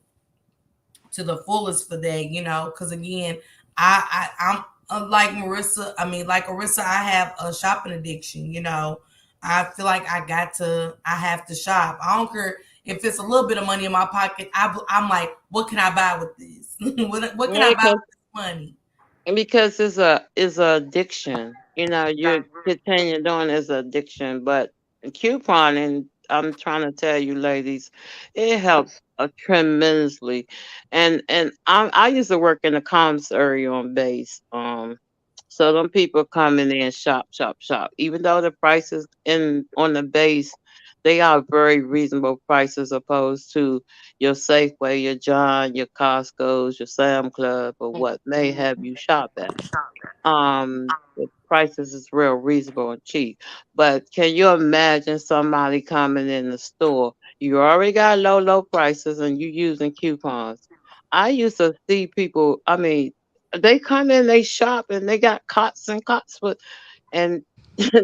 to the fullest for that, because again, I'm like Marissa. I mean, like Orissa, I have a shopping addiction. I feel like I have to shop. I don't care if it's a little bit of money in my pocket. I'm like, what can I buy with this? What can I right? buy with this money? Because it's a addiction. You continue doing it's addiction, but couponing, I'm trying to tell you, ladies, it helps tremendously. And I used to work in the comms area on base. So them people coming in shop, shop, shop. Even though the prices in on the base, they are very reasonable prices opposed to your Safeway, your John, your Costco's, your Sam Club, or what may have you shop at. The prices is real reasonable and cheap. But can you imagine somebody coming in the store? You already got low prices and you using coupons. I used to see people, I mean, they come in, they shop and they got cots and cots with and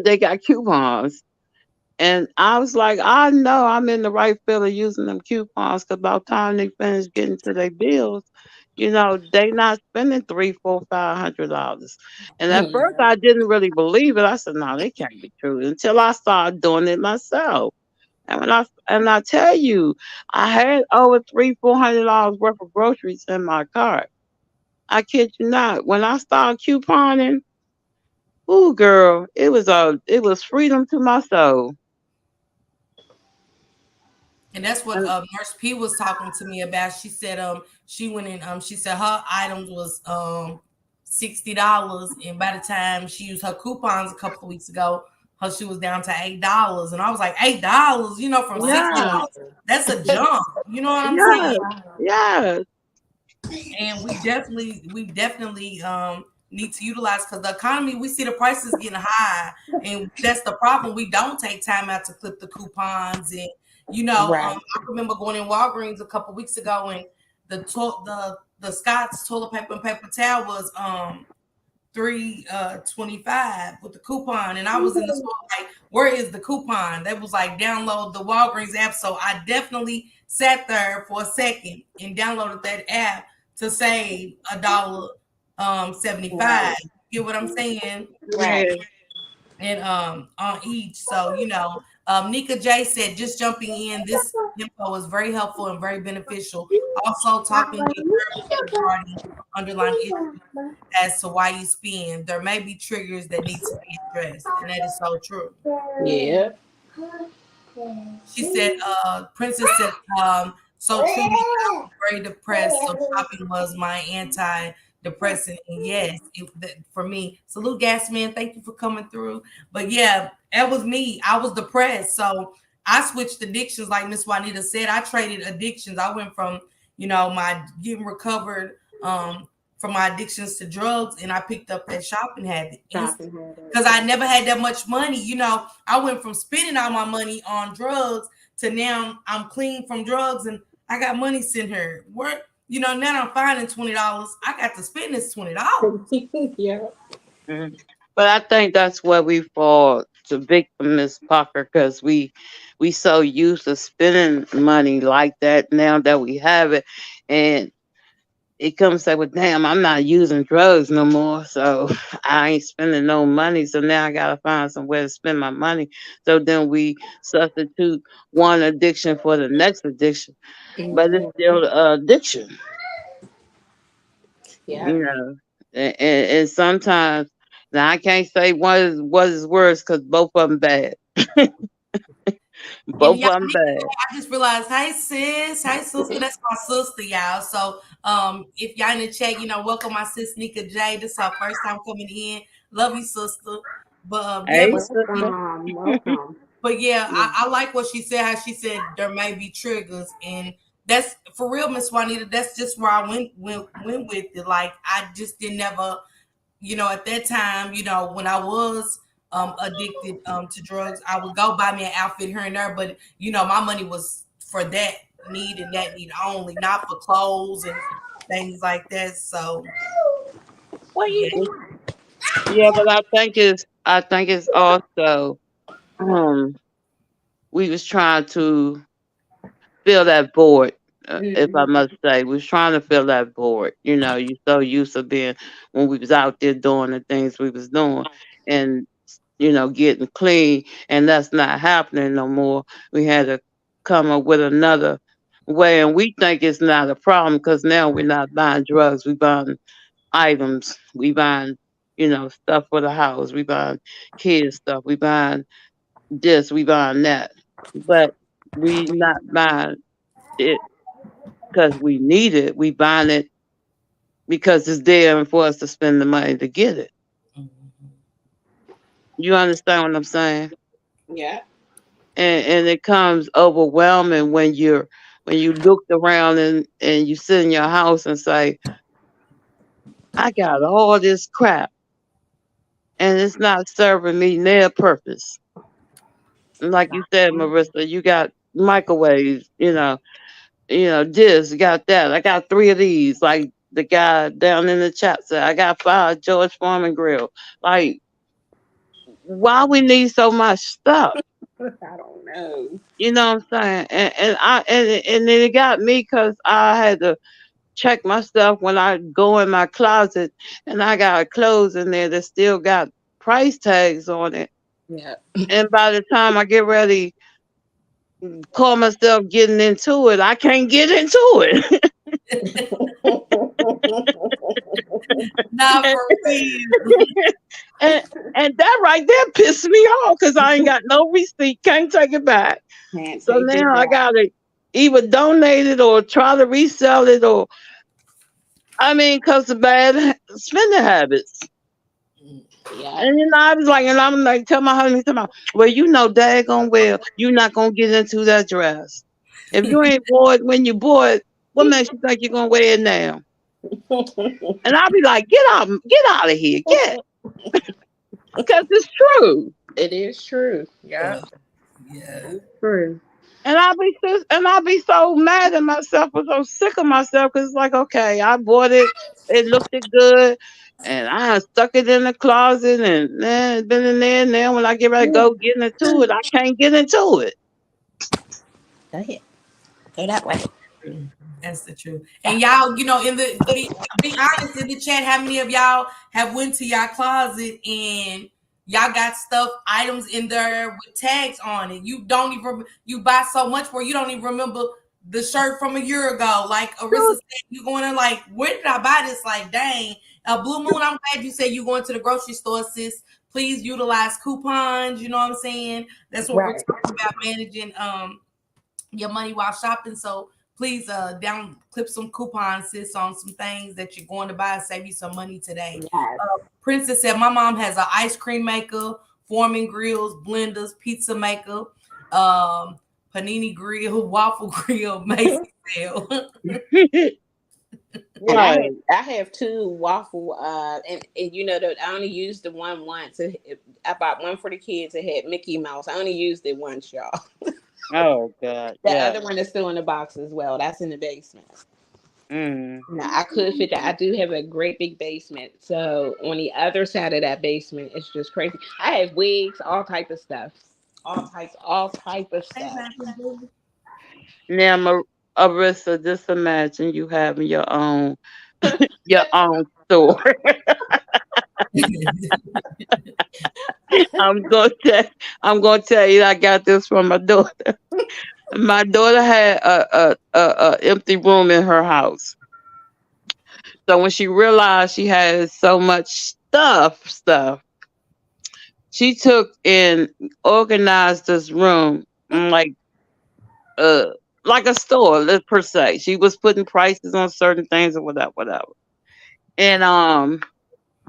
they got coupons. And I was like, I know I'm in the right field of using them coupons because about time they finish getting to their bills, they not spending three, four, $500. And at first Yeah. I didn't really believe it. I said, no, they can't be true until I started doing it myself. And I tell you, I had over $300-400 worth of groceries in my cart. I kid you not. When I started couponing, ooh girl, it was freedom to my soul. And that's what Nurse P was talking to me about. She said she went in she said her items was $60, and by the time she used her coupons a couple of weeks ago, her she was down to $8. And I was like, $8, from Yeah, $60. That's a jump. You know what I'm saying? yes, yes. And we definitely need to utilize, because the economy, we see the prices getting high, and that's the problem. We don't take time out to clip the coupons. And Right. I remember going in Walgreens a couple weeks ago, and the Scott's toilet paper and paper towel was 3.25 with the coupon. And I was in the store like, where is the coupon? That was like, download the Walgreens app. So I definitely sat there for a second and downloaded that app to save $1.75. Right. Get what I'm saying? Right. Yeah. And on each. So Nika J said, just jumping in, this info is very helpful and very beneficial. Also talking to third party underlying issues as to why you spend. There may be triggers that need to be addressed, and that is so true. Yeah. She said, Princess said, so truly, I was very depressed. So shopping was my anti-depressant. And yes, for me, salute gas man. Thank you for coming through. But yeah, that was me. I was depressed. So I switched addictions, like Miss Juanita said. I traded addictions. I went from, my getting recovered from my addictions to drugs, and I picked up that shopping habit Shopping habit. because I never had that much money. I went from spending all my money on drugs to now I'm clean from drugs and I got money sent here. Work, now I'm finding $20. I got to spend this $20. Yeah. Mhm. But I think that's where we fall to victim, Miss Parker, because we so used to spending money like that now that we have it, and it comes say, well, damn, I'm not using drugs no more, so I ain't spending no money. So now I gotta find somewhere to spend my money. So then we substitute one addiction for the next addiction, but it's Mhm. still addiction, Yeah. and sometimes now I can't say what is worse because both of them bad. If Both y'all of them need, bad. I just realized, hey sis, hey sister, that's my sister, y'all. So if y'all in the chat, welcome my sis Nika J. This is her first time coming in. Love you, sister. But yeah, Hey, sister. Welcome. Welcome. but yeah, Yeah. I like what she said. How she said there may be triggers, and that's for real, Miss Juanita. That's just where I went with it. Like I just didn't never, at that time, when I was addicted to drugs, I would go buy me an outfit here and there, but my money was for that need only, not for clothes and things like that. So What are you yeah. doing? Yeah, but I think it's also um we was trying to fill that void, if I Mhm. must say. We was trying to fill that void. You so used to being when we was out there doing the things we was doing and getting clean, and that's not happening no more. We had to come up with another way, and we think it's not a problem because now we're not buying drugs. We buying items. We buying stuff for the house. We buying kids stuff. We buying this. We buying that. But we not buying it because we need it. We buying it because it's there and for us to spend the money to get it. Mhm. You understand what I'm saying? Yeah. And it comes overwhelming when you look around and you sit in your house and say, I got all this crap and it's not serving me their purpose. And like you said, Marissa, you got microwaves, this, you got that. I got three of these. Like the guy down in the chat said, I got five George Foreman grill. Like, why we need so much stuff? I don't know. You know what I'm saying? And then it got me because I had to check my stuff when I go in my closet and I got clothes in there that still got price tags on it. Yeah. And by the time I get ready, call myself getting into it, I can't get into it. Not and, for real. and and that right there pissed me off because I ain't got no receipt, can't take it back. Can't So take it now I back. gotta either donate it or try to resell it, or I mean, because of bad spending habits. Yeah. And I was like, and I'm like, tell my husband, well, daggone well, you're not gonna get into that dress. If you ain't wore it when you bought it, what makes you think you're gonna wear it now? And I'll be like, get out of here, because it's true. It is true. Yeah. Yeah. It's true. And I'll be so mad at myself, or so sick of myself, because it's like, okay, I bought it, it looked it good, and I stuck it in the closet, and it's been in there. Now when I get ready to go get into it, I can't get into it. Go ahead. Go that way. True. That's the truth. And y'all, in the be honest in the chat, how many of y'all have went to y'all closet and y'all got stuff items in there with tags on it? You don't even you buy so much where you don't even remember the shirt from a year ago. Like Orissa said, you going in like, where did I buy this? Like, dang, Blue Moon. I'm glad you said you going to the grocery store, sis. please utilize coupons. You know what I'm saying? That's what we're Right. talking about, managing your money while shopping. So please down clip some coupons, sis, on some things that you're going to buy, save you some money today. Yes. Princess said my mom has an ice cream maker, forming grills, blenders, pizza maker, panini grill, waffle grill, Macy's sale. And Right. I have two waffle and you know that I only used the one once. I bought one for the kids. It had Mickey Mouse. I only used it once, y'all. Oh God. The Yeah. other one is still in the box as well. That's in the basement. Mm. Now I could fit that. I do have a great big basement. So on the other side of that basement, it's just crazy. I have wigs, all type of stuff, all type of Hey, stuff. baby. Now, Arissa, just imagine you having your own store. I'm gonna tell I'm gonna tell you I got this from my daughter. My daughter had a empty room in her house. So when she realized she had so much stuff, she took and organized this room uh like a store, let's per se. She was putting prices on certain things or whatever. And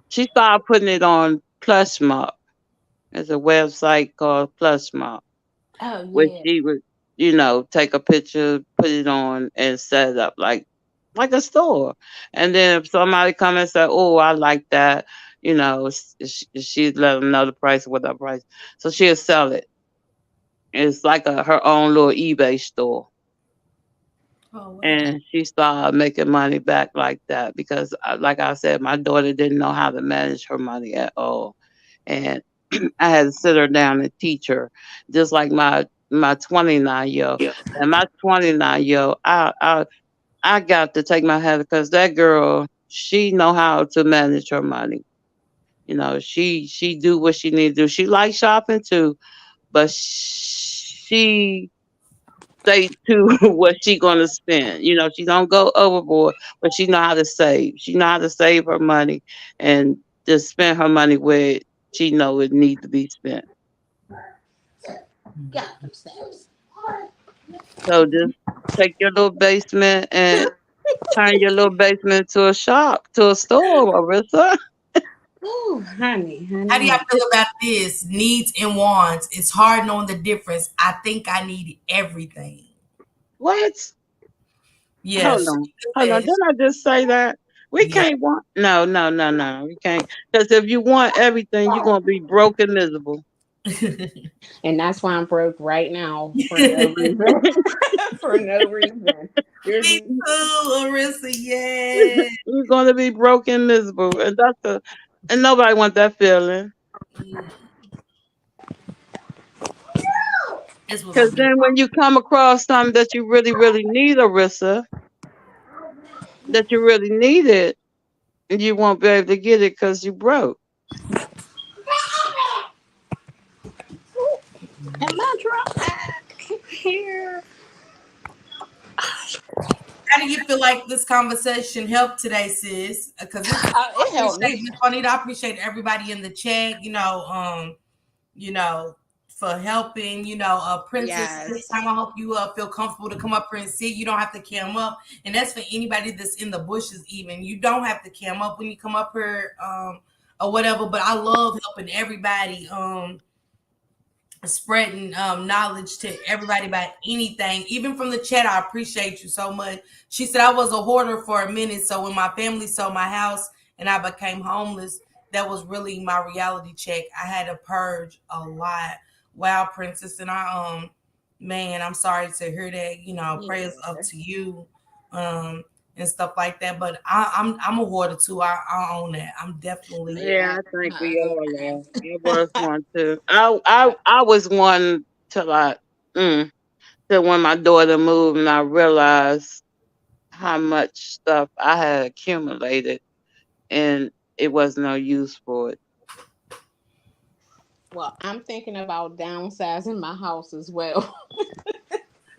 she started putting it on Plushmark. There's a website called Plushmark Oh where yeah. she would, take a picture, put it on, and set it up like a store. And then if somebody come and say, "Oh, I like that," she'd let them know the price, what that price. So she'll sell it. It's like her own little eBay store. Oh wow. And she started making money back like that because, like I said, my daughter didn't know how to manage her money at all, and I had to sit her down and teach her, just like my 29-year old. And my 29-year old, I got to take my hat because that girl, she know how to manage her money. She do what she need to do. She like shopping too, but she stay to what she gonna spend. She don't go overboard, but she know how to save. She know how to save her money and just spend her money where she know it need to be spent. Got them steps. So just take your little basement and turn your little basement to a shop, to a store, Marissa. Ooh, honey, How honey, do y'all honey. feel about this? Needs and wants. It's hard knowing the difference. I think I need everything. What? Hold Yes. on. She Hold on. says, Didn't I just say that? We yeah. can't want no, no, no, no. We can't. Because if you want everything, you're gonna be broke and miserable. And that's why I'm broke right now for no reason. For no reason. There's Me too, Orissa. Yeah. You're gonna be broke and miserable. And nobody want that feeling. This was Because a good. then when you come across something that you really, really need, Arissa, that you really need it, you won't be able to get it because you broke. and my drop back here. How do you feel like this conversation helped today, sis? Because I It helped appreciate me. Miss Juanita. I appreciate everybody in the chat. You know, for helping. Princess. This Yes. time I hope you feel comfortable to come up here and sit. You don't have to cam up, and that's for anybody that's in the bushes. Even you don't have to cam up when you come up here, or whatever. But I love helping everybody. Spreading knowledge to everybody about anything, even from the chat. I appreciate you so much. She said I was a hoarder for a minute, so when my family sold my house and I became homeless, that was really my reality check. I had to purge a lot. Wow, Princess, and man, I'm sorry to hear that. Prayers up Yeah. to you, and stuff like that. But I'm a hoarder too. I own that. I'm definitely. Yeah, Yeah. I think we Uh, all are. I was one too. I was one till till when my daughter moved and I realized how much stuff I had accumulated and it was no use for it. well, I'm thinking about downsizing my house as well.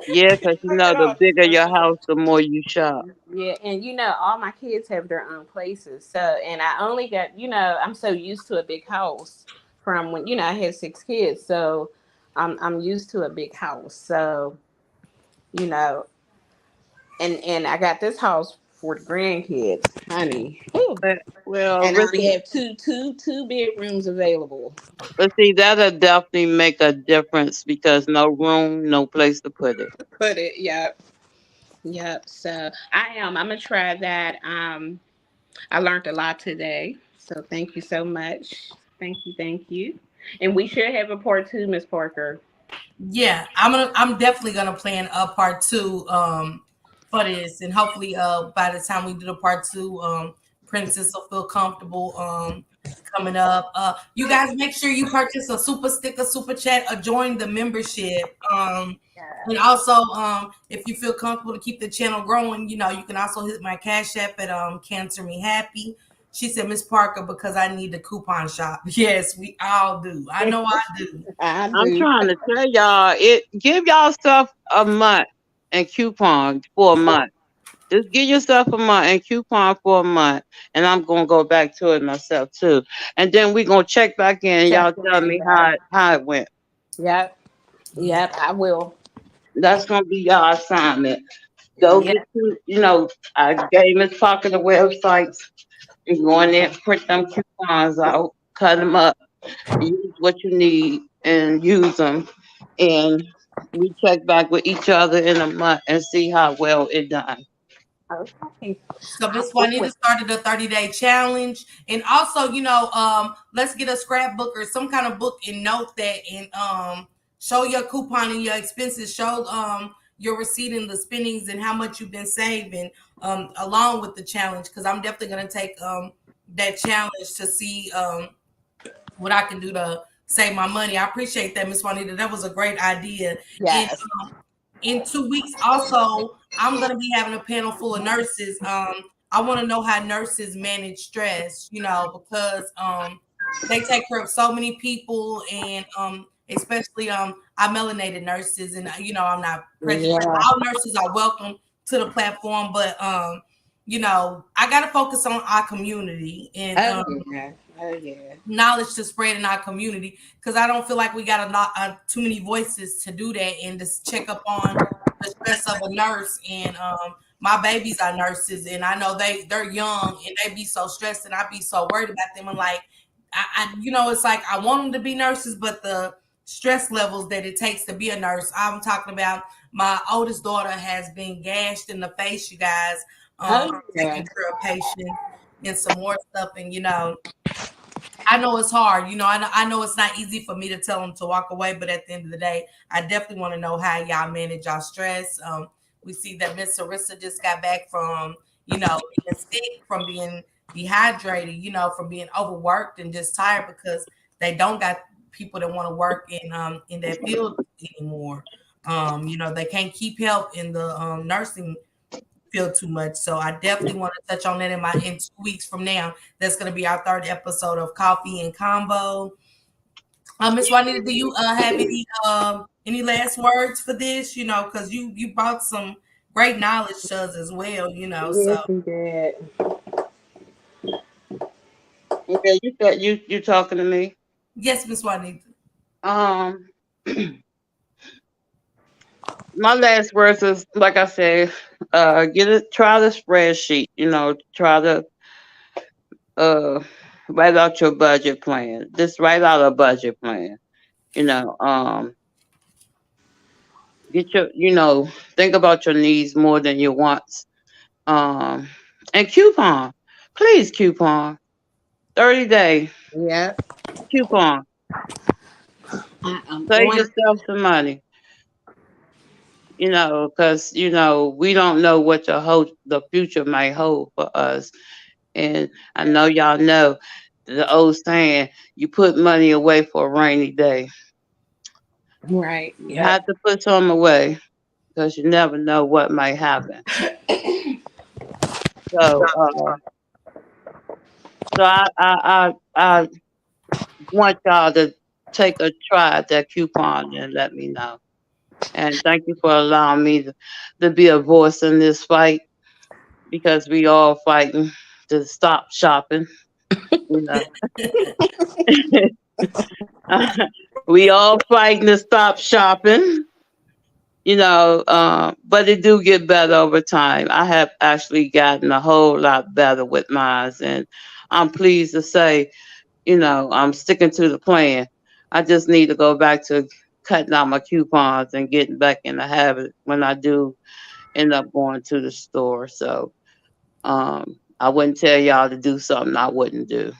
Yeah, 'cause Look at the all bigger this your furniture. house, the more you shop. Yeah, and all my kids have their own places. So, and I only got, I'm so used to a big house. from when I had 6 kids. So I'm used to a big house. So you know, and I got this house for the grandkids, honey. Whew. Well, And I Rissa, only have two bedrooms available. but see, that'll definitely make a difference because no room, no place to put it. Put it, yep, yep. So I'm gonna try that. I learned a lot today. So thank you so much. Thank you. And we should have a part two, Miss Parker. Yeah, I'm definitely gonna plan a part two for this, and hopefully by the time we do the part two, Princess will feel comfortable coming up. You guys make sure you purchase a super sticker, super chat, or join the membership. And also, if you feel comfortable to keep the channel growing, you can also hit my cash app at Cancer Me Happy. She said, Miss Parker, because I need the coupon shop. Yes, we all do. I know I do. I I'm do. trying to tell y'all, give y'all stuff a month and coupon for a month. Just give yourself a month and coupon for a month, and I'm gonna go back to it myself too. And then we gonna check back in. Check Y'all tell in, me yeah. how it went. Yep. Yep, I will. That's gonna be y'all assignment. Go Yep. get I gave Miss Parker the websites. You go in there, print them coupons out, cut them up, use what you need, and use them. And we check back with each other in a month and see how well it done. Okay. So I Miss will Juanita with started a 30-day challenge. And also, let's get a scrapbook or some kind of book and note that, and show your coupon and your expenses, show your receipt and the spendings and how much you've been saving along with the challenge. Because I'm definitely gonna take that challenge to see what I can do to save my money. I appreciate that, Miss Juanita. That was a great idea. And yes. in 2 weeks also, I'm going to be having a panel full of nurses. I want to know how nurses manage stress, because they take care of so many people, and especially our melanated nurses. And I'm not prejudiced. Yeah. All nurses are welcome to the platform, but I got to focus on our community and Oh yeah. Oh yeah. knowledge to spread in our community, because I don't feel like we got a lot too many voices to do that and just check up on the stress of a nurse. And my babies are nurses, and I know they're young and they be so stressed, and I be so worried about them. And like it's like I want them to be nurses, but the stress levels that it takes to be a nurse. I'm talking about my oldest daughter has been gashed in the face, you guys, Oh yeah. taking care of patients and some more stuff. And I know it's hard. I know it's not easy for me to tell them to walk away, but at the end of the day, I definitely want to know how y'all manage y'all stress. We see that Miss Orissa just got back from, being sick, from being dehydrated, from being overworked and just tired because they don't got people that want to work in that field anymore. They can't keep help in the nursing feel too much. So I definitely want to touch on that in 2 weeks from now. That's going to be our third episode of Coffee and Convo. Miss Juanita, do you have any last words for this? Because you brought some great knowledge to us as well. So Yes, we did. Okay, you said you talking to me. yes, Miss Juanita. Um, my last words is like I said, try the spreadsheet. Try to uh write out your budget plan. Just write out a budget plan. You know, um, get your think about your needs more than your wants. Um, and coupon, please coupon 30-day Yeah. coupon. I'm Save on. yourself some money. Because we don't know what the future might hold for us. And I know y'all know the old saying, you put money away for a rainy day. Right. You Yep. have to put some away because you never know what might happen. So, I want y'all to take a try at that coupon and let me know. And thank you for allowing me to be a voice in this fight because we all fighting to stop shopping. You know. We all fighting to stop shopping, but it do get better over time. I have actually gotten a whole lot better with mine, and I'm pleased to say, I'm sticking to the plan. I just need to go back to cutting out my coupons and getting back in the habit when I do end up going to the store. So I wouldn't tell y'all to do something I wouldn't do.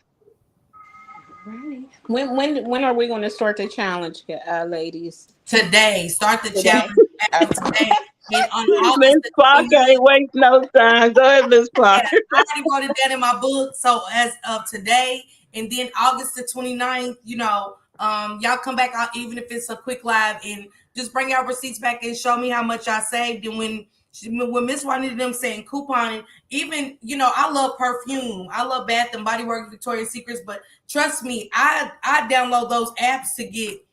Right. When are we going to start the challenge, ladies? Today. Start the Today. challenge Okay. today. And on Miss August the Parker 29th, ain't waste no time. Go ahead, Miss yeah, Parker. I already wrote it down in my book. So as of today, and then August the 29th, y'all come back out, even if it's a quick live, and just bring your receipts back and show me how much y'all saved. And when Miss Juanita them saying couponing, even I love perfume, I love Bath and Body Works, Victoria's Secrets, but trust me, I download those apps to get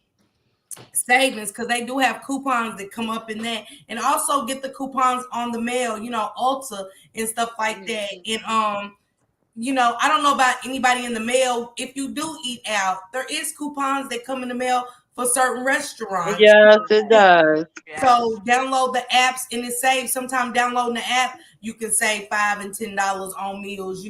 savings because they do have coupons that come up in that, and also get the coupons on the mail, Ulta and stuff like that. And I don't know about anybody in the mail. If you do eat out, there is coupons that come in the mail for certain restaurants. Yes, it does. Yeah. So download the apps and it saves. Sometimes downloading the app, you can save $5 and $10 on meals,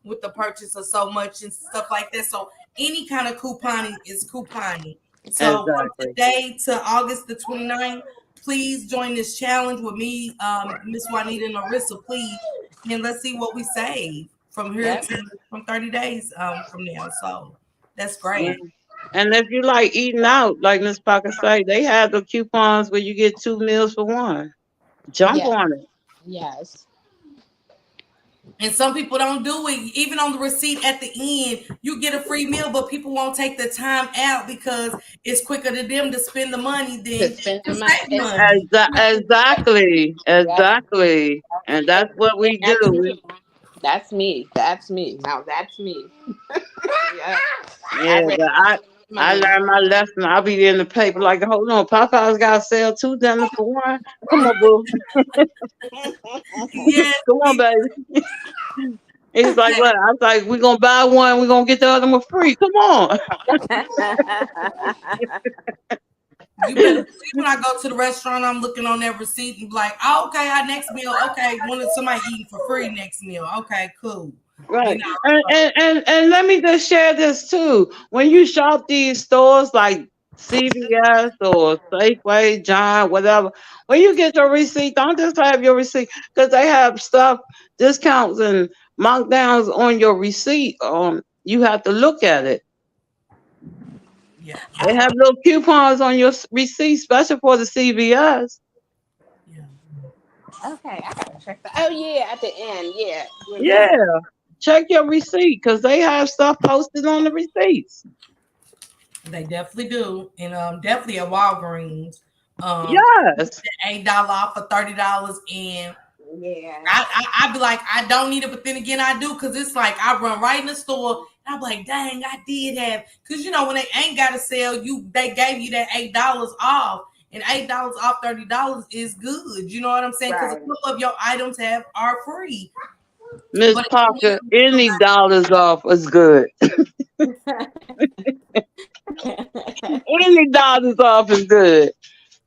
with the purchase of so much and stuff like that. So any kind of couponing is couponing. So from Exactly. today to August the 29th, please join this challenge with me, Miss Juanita and Orissa, please. And let's see what we save from here Yep. to from 30 days from now. So that's Yeah. great. And if you like eating out, like Miss Parker say, they have the coupons where you get 2 meals for one. Jump Yeah. on it. Yes. And some people don't do it. Even on the receipt at the end, you get a free meal, but people won't take the time out because it's quicker to them to spend the money To than spend the to money. save money. Exactly. Yep. Exactly. And that's what we do. That's me. That's me. That's me. Now that's me. Yeah. I Yeah, read but I money. learned my lesson. I'll be in the paper like, hold on, Popeye's got to sell two dinners for one. Come on, boo. Yes, Come on, baby. He's like, what? I was like, we're going to buy one. We're going to get the other one free. Come on. you better believe when I go to the restaurant, I'm looking on that receipt and be like, oh, okay, our next meal. Okay, when is somebody eating for free next meal? Okay, cool. You Right. know, And let me just share this too. When you shop these stores like CVS or Safeway, John, whatever, when you get your receipt, don't just have your receipt because they have stuff, discounts and markdowns on your receipt. You have to look at it. yeah, They have little coupons on your receipt, especially for the CVS. yeah. Okay, I gotta check that. Oh yeah, at the end. Yeah. Yeah, check your receipt because they have stuff posted on the receipts. They definitely do, and definitely at Walgreens. Yes. $8 off for $30, and Yeah. I be like, I don't need it, but then again, I do because it's like I run right in the store and I'm like, dang, I did have because when they ain't got to sell you, they gave you that $8 off, and $8 off $30 is good. You know what I'm saying? Because a Right. couple of your items are free, Miss but Parker, any dollars off is good. Any dollars off is good.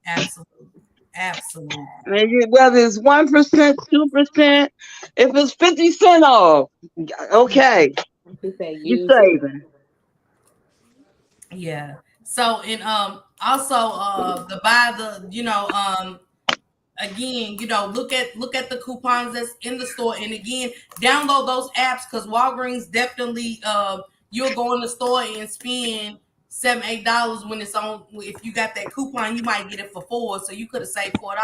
absolutely, absolutely, Whether it's 1%, 2%, if it's 50 cent off, okay, He said you use it. saving. yeah. So and also the buy the again, look at the coupons that's in the store, and again, download those apps because Walgreens definitely you'll go in the store and spend $7-8 when it's on. If you got that coupon, you might get it for four, so you could have saved $4.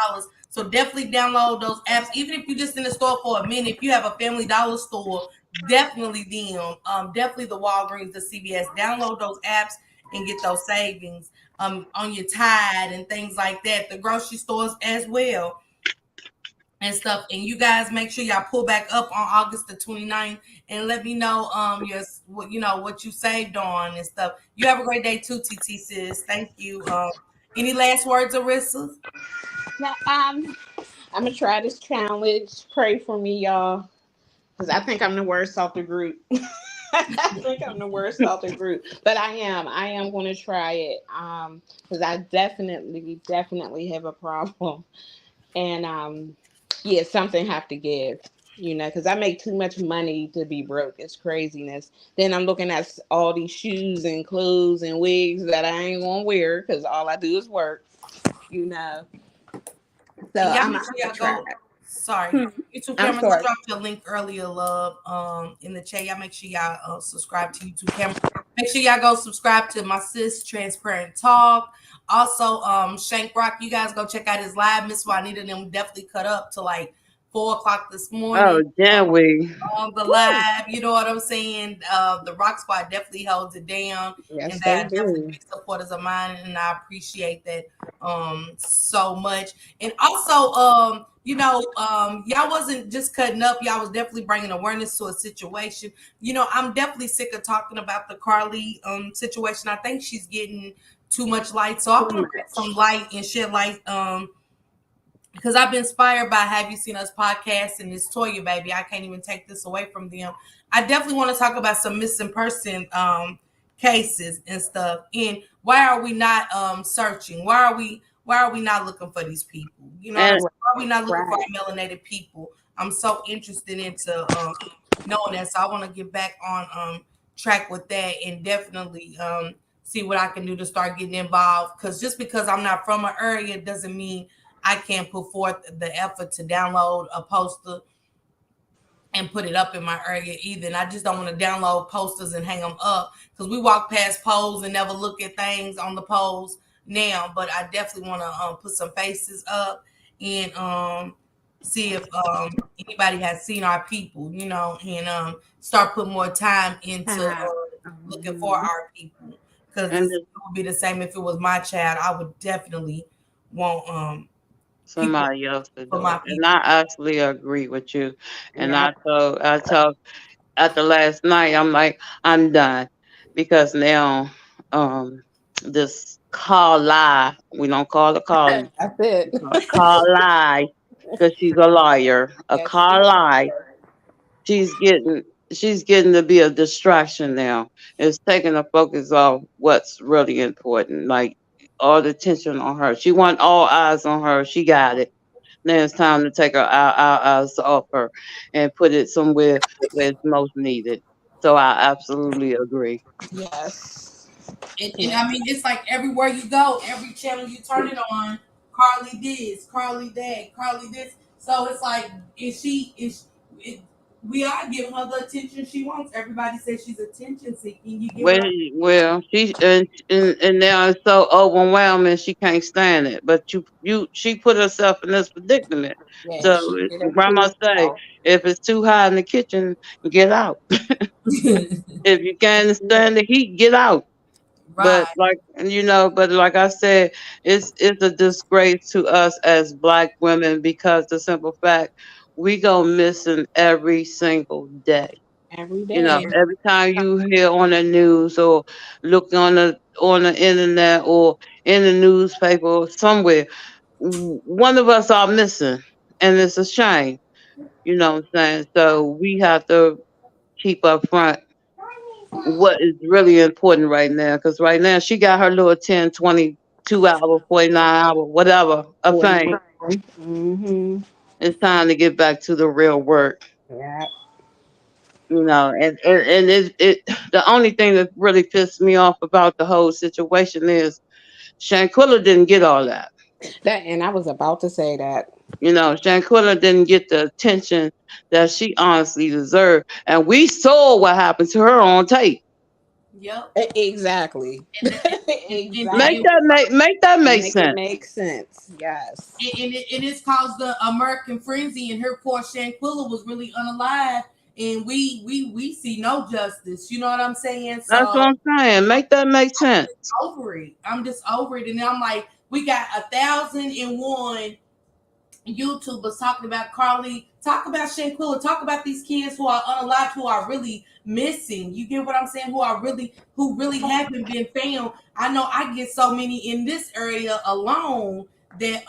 So definitely download those apps, even if you're just in the store for a minute. If you have a Family Dollar store, definitely them, definitely the Walgreens, the CVS. Download those apps and get those savings on your Tide and things like that. The grocery stores as well and stuff. And you guys make sure y'all pull back up on August the 29th and let me know what you saved on and stuff. You have a great day too, TT sis. Thank you. Any last words, Arissa? Now, I'm gonna try this challenge. Pray for me, y'all, because I think I'm the worst off the group. I think I'm the worst out the group, but I am going to try it. Because I definitely have a problem, and yeah, something have to give. Because I make too much money to be broke. It's craziness. Then I'm looking at all these shoes and clothes and wigs that I ain't gonna wear because all I do is work. You know. So And y'all I'm make gonna sure have to y'all try go. it. Sorry, Hmm. YouTube I'm cameras. I sorry. dropped your link earlier, love. In the chat, y'all make sure y'all subscribe to YouTube camera. Make sure y'all go subscribe to my sis Transparent Talk. Also, Shank Rock. You guys go check out his live. Miss Juanita and them definitely cut up to like 4 o'clock this morning Oh, damn we. on the Woo. live. You know what I'm saying? The Rock Squad definitely holds it down, and Yes, they they are definitely do. big supporters of mine, and I appreciate that so much. And also, y'all wasn't just cutting up; y'all was definitely bringing awareness to a situation. I'm definitely sick of talking about the Carly situation. I think she's getting too much light, so I Too want to bring some much. light and shed light because I've been inspired by Have You Seen Us podcast and this Toya baby. I can't even take this away from them. I definitely want to talk about some missing person cases and stuff. And why are we not searching? Why are we not looking for these people? You know what I'm And saying? Why are we not looking for Right. our melanated people? I'm so interested into knowing that. So I want to get back on track with that and definitely see what I can do to start getting involved. Because just because I'm not from an area doesn't mean I can't put forth the effort to download a poster and put it up in my area either. And I just don't want to download posters and hang them up because we walk past poles and never look at things on the poles now. But I definitely want to put some faces up and see if anybody has seen our people, and start putting more time into looking for Mhm. our people because and it would be the same if it was my child. I would definitely want people somebody else to for do my it. And people. I actually agree with you. And Yep. I told after last night, I'm like, I'm done because now, um, this Carly, we don't call her Carly, That's it. we call her Carly because she's a liar. A Yes, she is. Carly, she's getting she's getting to be a distraction now. It's taking the focus off what's really important, like all the attention on her. She want all eyes on her. She got it. Now it's time to take our eyes off her and put it somewhere where it's most needed. So I absolutely agree. Yes. And Yeah. I mean, it's like everywhere you go, every channel you turn it on, Carly this, Carly that, Carly this. So it's like, is she is it, we are giving her the attention she wants. Everybody says she's attention seeking. You get what Well, I'm well, she and now it's so overwhelming she can't stand it. But she put herself in this predicament. Yeah, So she did it to grandma say, herself. if it's too hot in the kitchen, get out. saying? If you can't stand the heat, get out. But Right. like I said, it's a disgrace to us as black women because the simple fact we go missing every single day. Every day. Every time you hear on the news or look on the internet or in the newspaper or somewhere, one of us are missing, and it's a shame. You know what I'm saying? So we have to keep up front what is really important right now, because right now she got her little 10, 22 hour, 49 hour, whatever of fame. 49. Mm-hmm. It's time to get back to the real work. Yeah. And it the only thing that really pissed me off about the whole situation is Shanquilla didn't get all that. That, and I was about to say that. Shanquilla didn't get the attention that she honestly deserved. And we saw what happened to her on tape. Yep. Exactly. Make Exactly. that make Make it sense. make sense. Yes. And it's caused the American frenzy, and her poor Shanquilla was really unalive, and we see no justice. You know what I'm saying? That's what So I'm saying. Make that make sense. over it. I'm just over it. And I'm like, we got 1,001 YouTubers talking about Carly, talk about Shanquilla, talk about these kids who are unalive, who are really missing. You get what I'm saying? Who really haven't been found. I know I get so many in this area alone that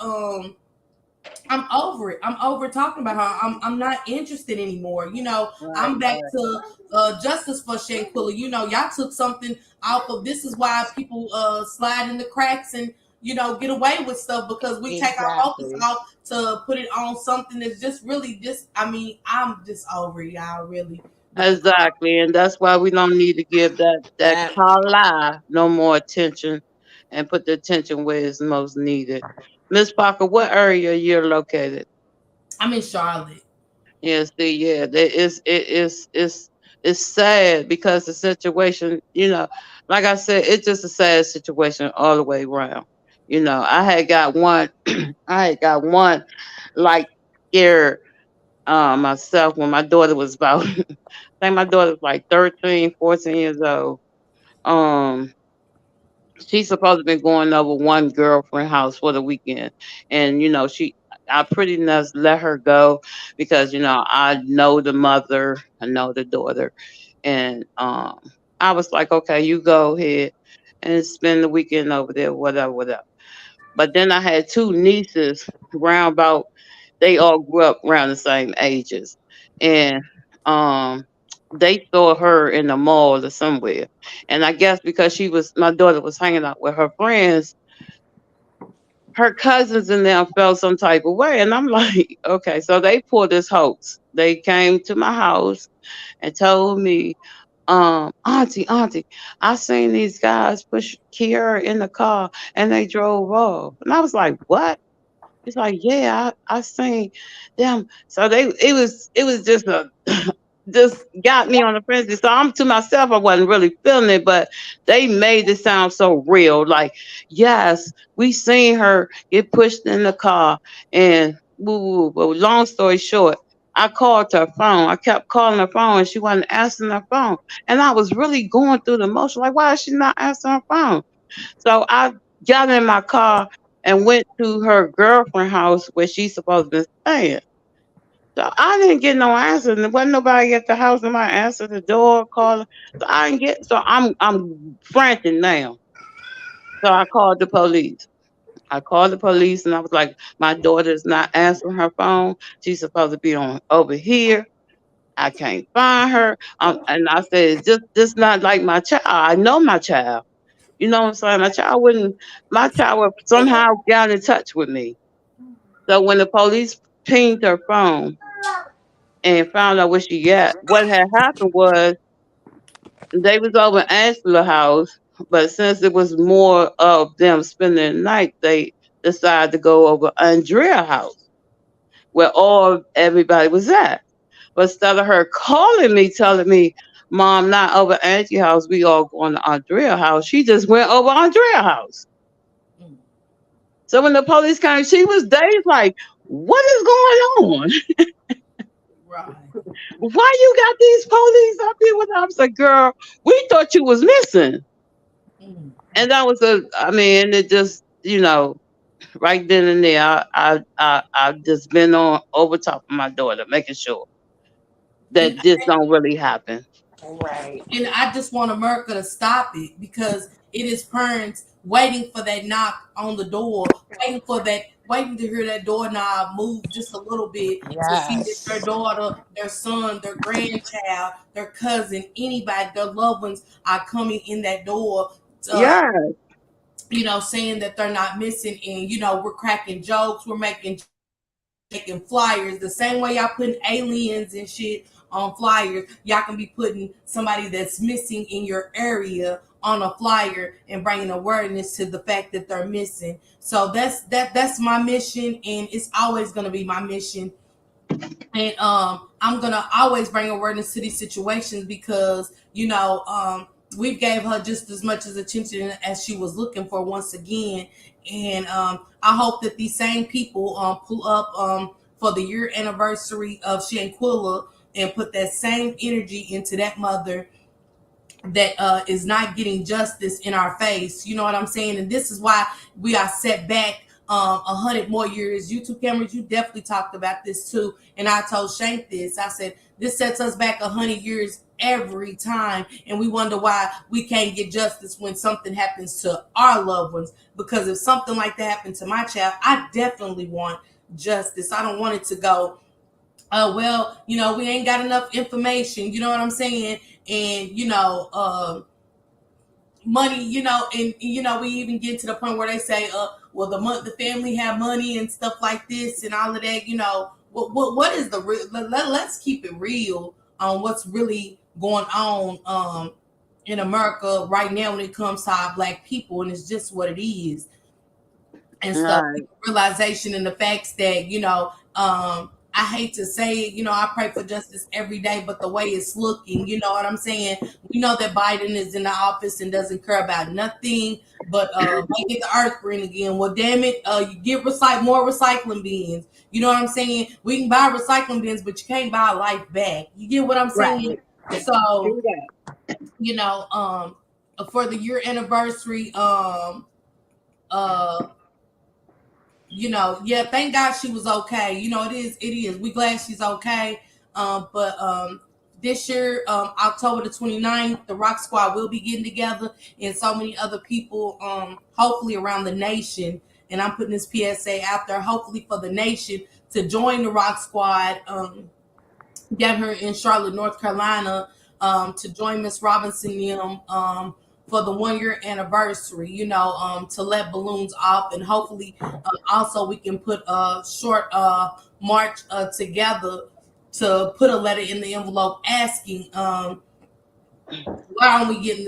I'm over it. I'm over talking about her. I'm not interested anymore. Right, I'm back right. to justice for Shanquilla. Y'all took something out of this is why people slide in the cracks and get away with stuff because we take our focus Exactly. off to put it on something that's just really just I mean, I'm just over it, y'all really with the Exactly, and that's why we don't need to give that That kala no more attention, and put the attention where it's most needed. Miss Parker, what area you're located? I'm in Charlotte. Yeah, see, yeah, it's sad because the situation, like I said, it's just a sad situation all the way around. I had got one, I had got one like scared myself when my daughter was about, I think my daughter was like 13, 14 years old. Um, she's supposed to be going over one girlfriend house for the weekend, and I pretty much let her go because I know the mother, I know the daughter, and I was like, okay, you go ahead and spend the weekend over there, whatever, whatever. But then I had two nieces round about, they all grew up around the same ages, and um they saw her in the mall or somewhere, and I guess because my daughter was hanging out with her friends, her cousins and them felt some type of way, and I'm like, okay, so they pulled this hoax. They came to my house and told me, auntie, I seen these guys push Kiara in the car and they drove off, and I was like, what? It's like, yeah, I seen them. So it was just just got me on the frenzy. So I'm to myself, I wasn't really feeling it, but they made it sound so real. Like, yes, we seen her get pushed in the car and woo woo. But long story short, I called her phone. I kept calling her phone and she wasn't answering her phone. And I was really going through the motion, like, why is she not answering her phone? So I got in my car and went to her girlfriend house where she's supposed to be staying. So I didn't get no answer. And there wasn't nobody at the house. Nobody answered the door, calling. So I didn't get. So I'm frantic now. So I called the police. I called the police and I was like, my daughter's not answering her phone. She's supposed to be on over here. I can't find her. And I said, it's just not like my child. I know my child. You know what I'm saying? My child would somehow get in touch with me. So when the police pinged her phone and found out where she at, what had happened was they was over in Angela house, but since it was more of them spending the night, they decided to go over Andrea house where all everybody was at. But instead of her calling me, telling me, Mom, not over Auntie house, we all going to Andrea house, she just went over Andrea house. Mm, So when the police came, she was dazed, like, what is going on? right. Why you got these police up here with us? I was like, girl, we thought you was missing. Mm. And that was I mean, it just, right then and there, I've just been on over top of my daughter, making sure And that this don't really happen. right. And I just want America to stop it because it is parents waiting for that knock on the door, waiting to hear that doorknob move just a little bit to see if their Yes. daughter, their son, their grandchild, their cousin, anybody, their loved ones are coming in that door. Uh, Yeah, saying that they're not missing, and we're cracking jokes, we're making flyers the same way y'all putting aliens and shit on flyers. Y'all can be putting somebody that's missing in your area on a flyer and bringing awareness to the fact that they're missing. So that's my mission, and it's always going to be my mission. And I'm gonna always bring awareness to these situations because we gave her just as much as attention as she was looking for once again. And I hope that these same people pull up for the year anniversary of Shanquilla and put that same energy into that mother that is not getting justice in our face. You know what I'm saying? And this is why we are set back 100 more years. YouTube cameras, you definitely talked about this too. And I told Shank this. I said this sets us back 100 years every time, and we wonder why we can't get justice when something happens to our loved ones. Because if something like that happened to my child, I definitely want justice. I don't want it to go, well, we ain't got enough information. You know what I'm saying? And money, and we even get to the point where they say, well, the family have money and stuff like this and all of that. What is the real? Let's keep it real on what's really going on in America right now when it comes to our black people, and it's just what it is and stuff. Right, Realization and the facts that I hate to say it, I pray for justice every day, but the way it's looking, you know what I'm saying? We know that Biden is in the office and doesn't care about nothing but making the earth green again. Well, damn it, you get more recycling bins. You know what I'm saying? We can buy recycling bins, but you can't buy life back. You get what I'm saying? Right. So, Do that. you know, um, for the year anniversary, uh yeah, thank God she was okay. It is. We glad she's okay. But this year, October the 29th, the Rock Squad will be getting together, and so many other people, hopefully around the nation. And I'm putting this PSA out there, hopefully for the nation to join the Rock Squad. Get her in Charlotte, North Carolina, to join Miss Robinson for the 1 year anniversary, to let balloons off. And hopefully also we can put a short march together to put a letter in the envelope asking,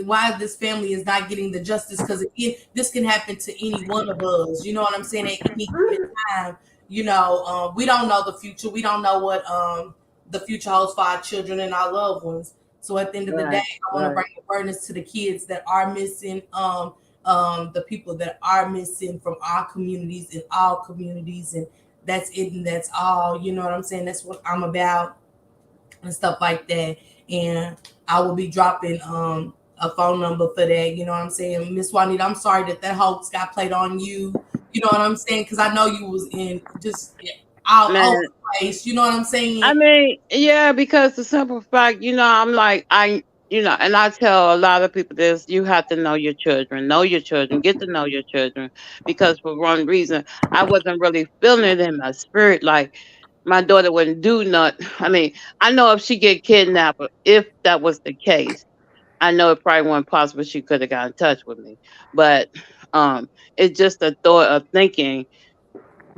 why this family is not getting the justice, because this can happen to any one of us, you know what I'm saying, at any given time. We don't know the future. We don't know what the future holds for our children and our loved ones. So at the end of the day, right, I want to right, bring awareness to the kids that are missing, the people that are missing from our communities, in all communities. And that's it, and that's all. You know what I'm saying? That's what I'm about and stuff like that. And I will be dropping a phone number for that. You know what I'm saying, Miss Juanita? I'm sorry that hoax got played on you. You know what I'm saying? Because I know you was in just all over man. the place. You know what I'm saying? I mean, yeah, because the simple fact, I'm like, and I tell a lot of people this: you have to know your children, get to know your children, because for one reason, I wasn't really feeling it in my spirit, like my daughter wouldn't do nothing. I mean, I know if she get kidnapped, if that was the case, I know it probably wasn't possible she could have got in touch with me, but um, it's just the thought of thinking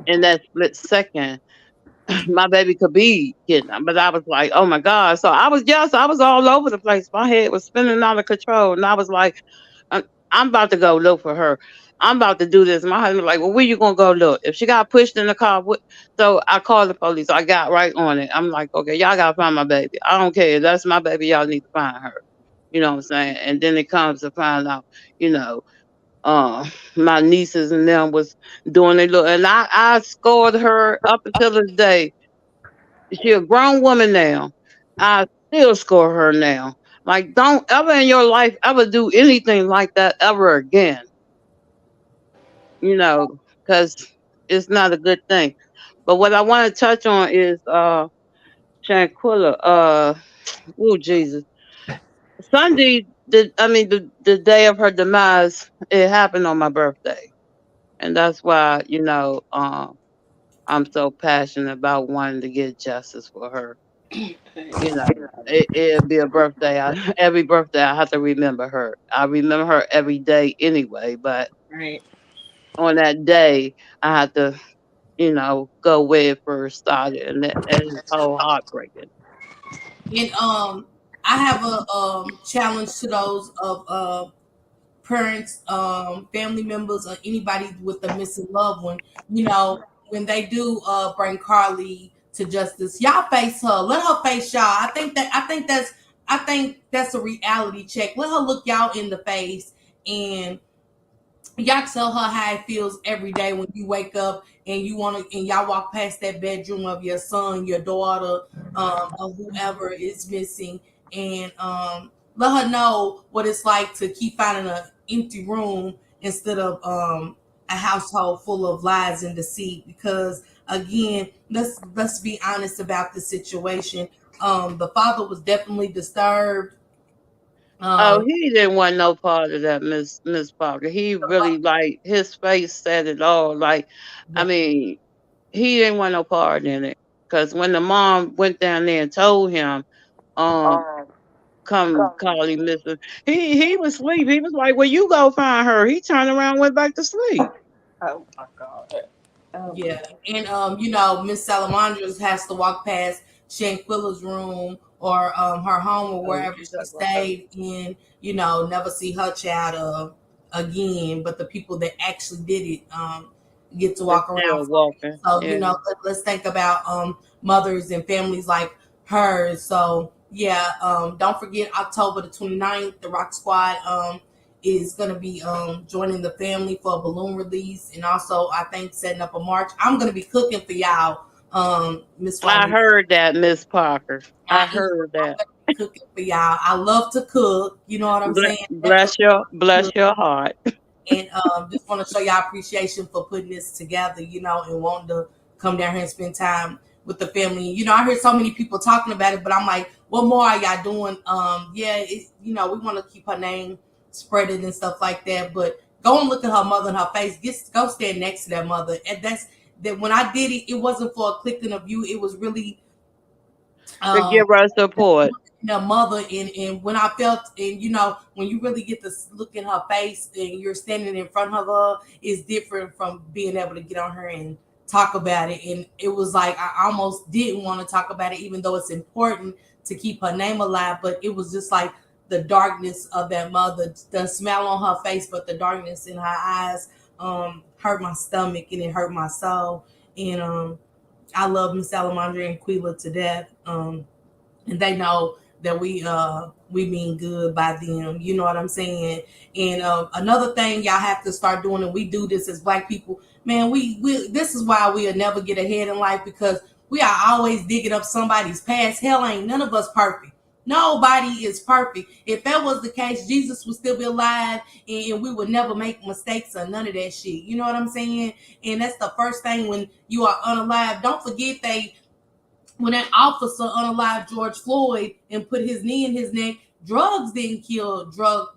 in that split second my baby could be kidnapped. But I was like, oh my God. So I was, yes, I was all over the place. My head was spinning out of control. And I was like, I'm, I'm about to go look for her. I'm about to do this. My husband was like, well, where you going to go look? If she got pushed in the car, what? So I called the police. I got right on it. I'm like, okay, y'all got to find my baby. I don't care. That's my baby. Y'all need to find her. You know what I'm saying? And then it comes to find out, you know, uh, my nieces and them was doing a little, and I scored her up until this day. She a grown woman now. I still score her now. Like, don't ever in your life ever do anything like that ever again. You know, because it's not a good thing. But what I want to touch on is Shanquilla. Oh Jesus. Sunday, the day of her demise, it happened on my birthday, and that's why I'm so passionate about wanting to get justice for her. It'd be a birthday. Every birthday, I have to remember her. I remember her every day anyway, but Right. on that day, I had to, go where it first started, and it's so heartbreaking. And I have a challenge to those of parents, family members, or anybody with a missing loved one. When they do bring Carly to justice, y'all face her. Let her face y'all. I think that's a reality check. Let her look y'all in the face, and y'all tell her how it feels every day when you wake up and y'all walk past that bedroom of your son, your daughter, or whoever is missing, and let her know what it's like to keep finding an empty room instead of a household full of lies and deceit. Because again, let's be honest about the situation. The father was definitely disturbed. Oh, um he didn't want no part of that, Miss Parker. He really, like, his face said it all. Like, I mean, he didn't want no part in it. Cause when the mom went down there and told him, um, come call him Mister, he was asleep. He was like, "Well, you go find her." He turned around, and went back to sleep. Oh my God. Oh my Yeah, and Miss Salamandra has to walk past Shanquilla's room or her home or Oh, wherever you she talk about her. stayed in. Never see her child again. But the people that actually did it get to They're walk around still for it. walking. So Yeah. let's think about mothers and families like hers. So yeah, don't forget October the 29th, the Rock Squad is going to be joining the family for a balloon release, and also I think setting up a march. I'm going to be cooking for y'all, Miss I Juanita. heard that, Miss Parker. I I am. heard I'm that. going to be cooking for y'all. I love to cook. You know what I'm saying? Bless Definitely your cook. bless your heart. And just want to show y'all appreciation for putting this together, and wanting to come down here and spend time with the family. I heard so many people talking about it, but I'm like, what more are y'all doing? Yeah, we want to keep her name spreaded and stuff like that. But go and look at her mother and her face. Go stand next to that mother. And that's that. When I did it, it wasn't for a click and a view. It was really To um give her support. the mother, and when I felt, and when you really get to look in her face and you're standing in front of her, it's different from being able to get on her and talk about it. And it was like I almost didn't want to talk about it, even though it's important to keep her name alive. But it was just like the darkness of that mother, the smile on her face, but the darkness in her eyes hurt my stomach, and it hurt my soul. And I love Miss Salamandra and Quila to death. And they know that we mean good by them. You know what I'm saying? And another thing y'all have to start doing, and we do this as Black people, man. We this is why we'll never get ahead in life, because we are always digging up somebody's past. Hell, ain't none of us perfect. Nobody is perfect. If that was the case, Jesus would still be alive, and we would never make mistakes or none of that shit. You know what I'm saying? And that's the first thing when you are unalive. Don't forget when that officer unalived George Floyd and put his knee in his neck, drugs didn't kill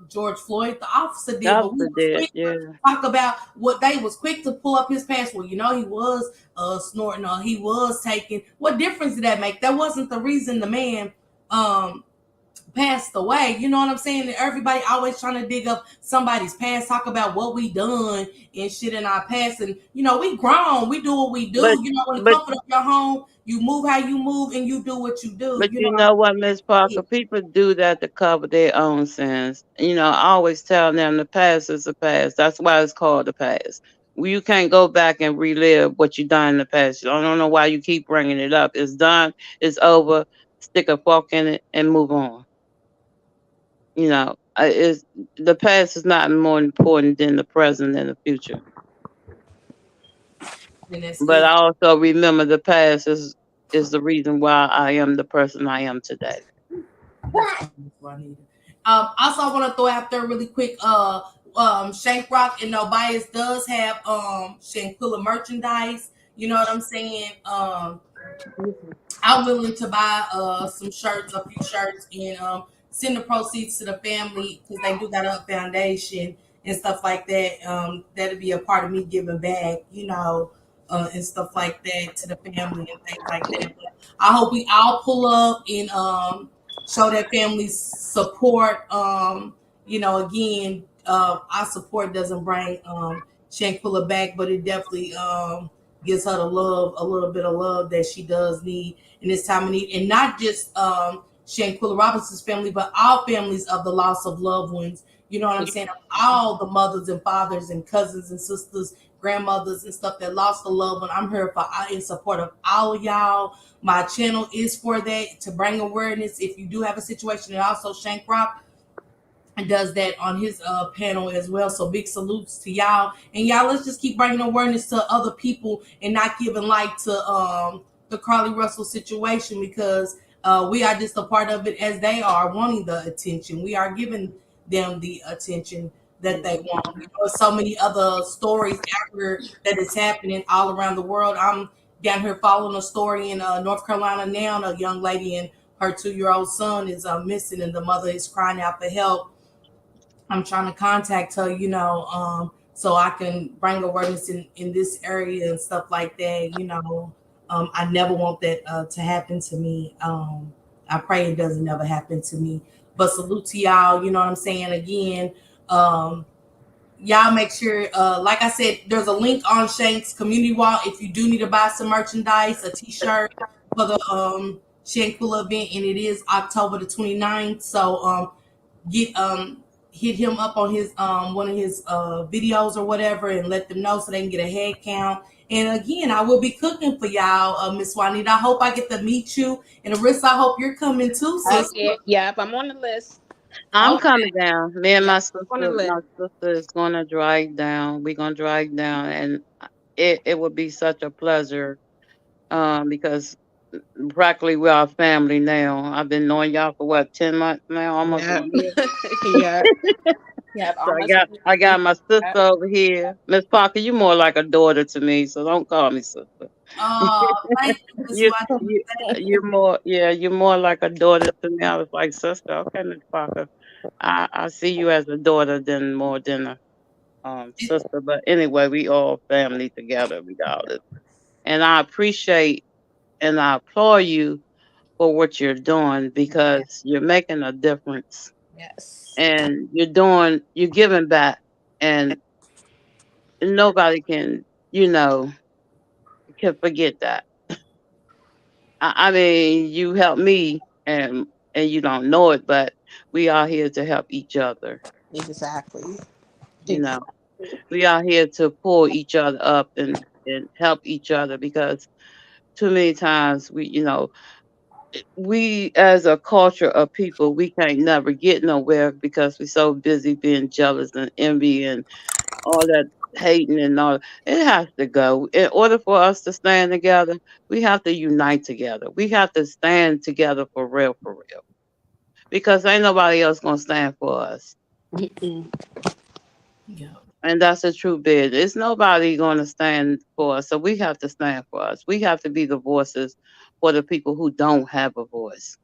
George Floyd. The officer The did, but we officer was did, quick to yeah. talk about what they was quick to pull up his past. Well, he was snorting, or he was taking. What difference did that make? That wasn't the reason the man um passed away. You know what I'm saying? And everybody always trying to dig up somebody's past, talk about what we done and shit in our past. And we grown, we do what we But do. When the but comfort of your home, you move how you move, and you do what you do. but you know what, Miss Parker? People do that to cover their own sins. I always tell them the past is the past. That's why it's called the past. You can't go back and relive what you done in the past. I don't know why you keep bringing it up. It's done. It's over. Stick a fork in it and move on. It's the past is not more important than the present and the future. And that's But it. I also remember the past is the reason why I am the person I am today. That's what I needed. Also, I want to throw out there really quick. Shank Rock and No Bias does have Shankula merchandise. You know what I'm saying? I'm willing to buy some shirts, a few shirts, and send the proceeds to the family, because they do got a foundation and stuff like that. That'll be a part of me giving back, and stuff like that to the family and things like that. But I hope we all pull up and show that family support. Again, our support doesn't bring Shankula back, but it definitely gives her the love, a little bit of love that she does need in this time of need. And not just Shanquilla Robinson's family, but all families of the loss of loved ones. You know what I'm saying? All the mothers and fathers and cousins and sisters, grandmothers and stuff that lost a loved one. I'm here for in support of all of y'all. My channel is for that, to bring awareness if you do have a situation. And also Shank Rock does that on his panel as well. So big salutes to y'all. And y'all, let's just keep bringing awareness to other people and not giving light to the Carly Russell situation, because we are just a part of it, as they are wanting the attention. We are giving them the attention that they want. So many other stories after that is happening all around the world. I'm down here following a story in North Carolina now. A young lady and her 2-year-old son is missing, and the mother is crying out for help. I'm trying to contact her, so I can bring awareness in this area and stuff like that. I never want that to happen to me. I pray it doesn't never happen to me. But salute to y'all. You know what I'm saying? Again, um, y'all make sure, like I said, there's a link on Shank's community wall if you do need to buy some merchandise, a t-shirt for the Shank Kula event, and it is October the 29th. So get hit him up on his one of his videos or whatever and let them know so they can get a head count. And again, I will be cooking for y'all, Miss Juanita. I hope I get to meet you. And Arissa, I hope you're coming too, Oh sister. yeah, yep. I'm on the list. I'm Okay. coming down. Me and Yep, on the list. my sister is gonna drive down. We're gonna drive down, and it would be such a pleasure. Because practically we're our family now. I've been knowing y'all for what, 10 months now, almost a Yep, year. yep, yep. So Almost a I year. got my sister Yep. over here. Miss Parker, you more like a daughter to me, so don't call me sister. Thank you, Miss You Juanita. you you're more, yeah, you're more like a daughter to me. I was like, sister, okay, Miss Parker. I see you as a daughter than more than a sister. But anyway, we all family together regardless. And I appreciate and I applaud you for what you're doing Yeah. because you're making a difference Yes. and you're giving back, and nobody can, you know, can forget that. I mean, you help me, and you don't know it, but we are here to help each other. Exactly. You know, Exactly. we are here to pull each other up and help each other because too many times we as a culture of people, we can't never get nowhere because we're so busy being jealous and envy and all that hating and all. It has to go. In order for us to stand together, we have to unite together. We have to stand together for real. Because ain't nobody else gonna stand for us. Mm-mm. Yeah. And that's the true bid. It's nobody gonna stand for us. So we have to stand for us. We have to be the voices for the people who don't have a voice.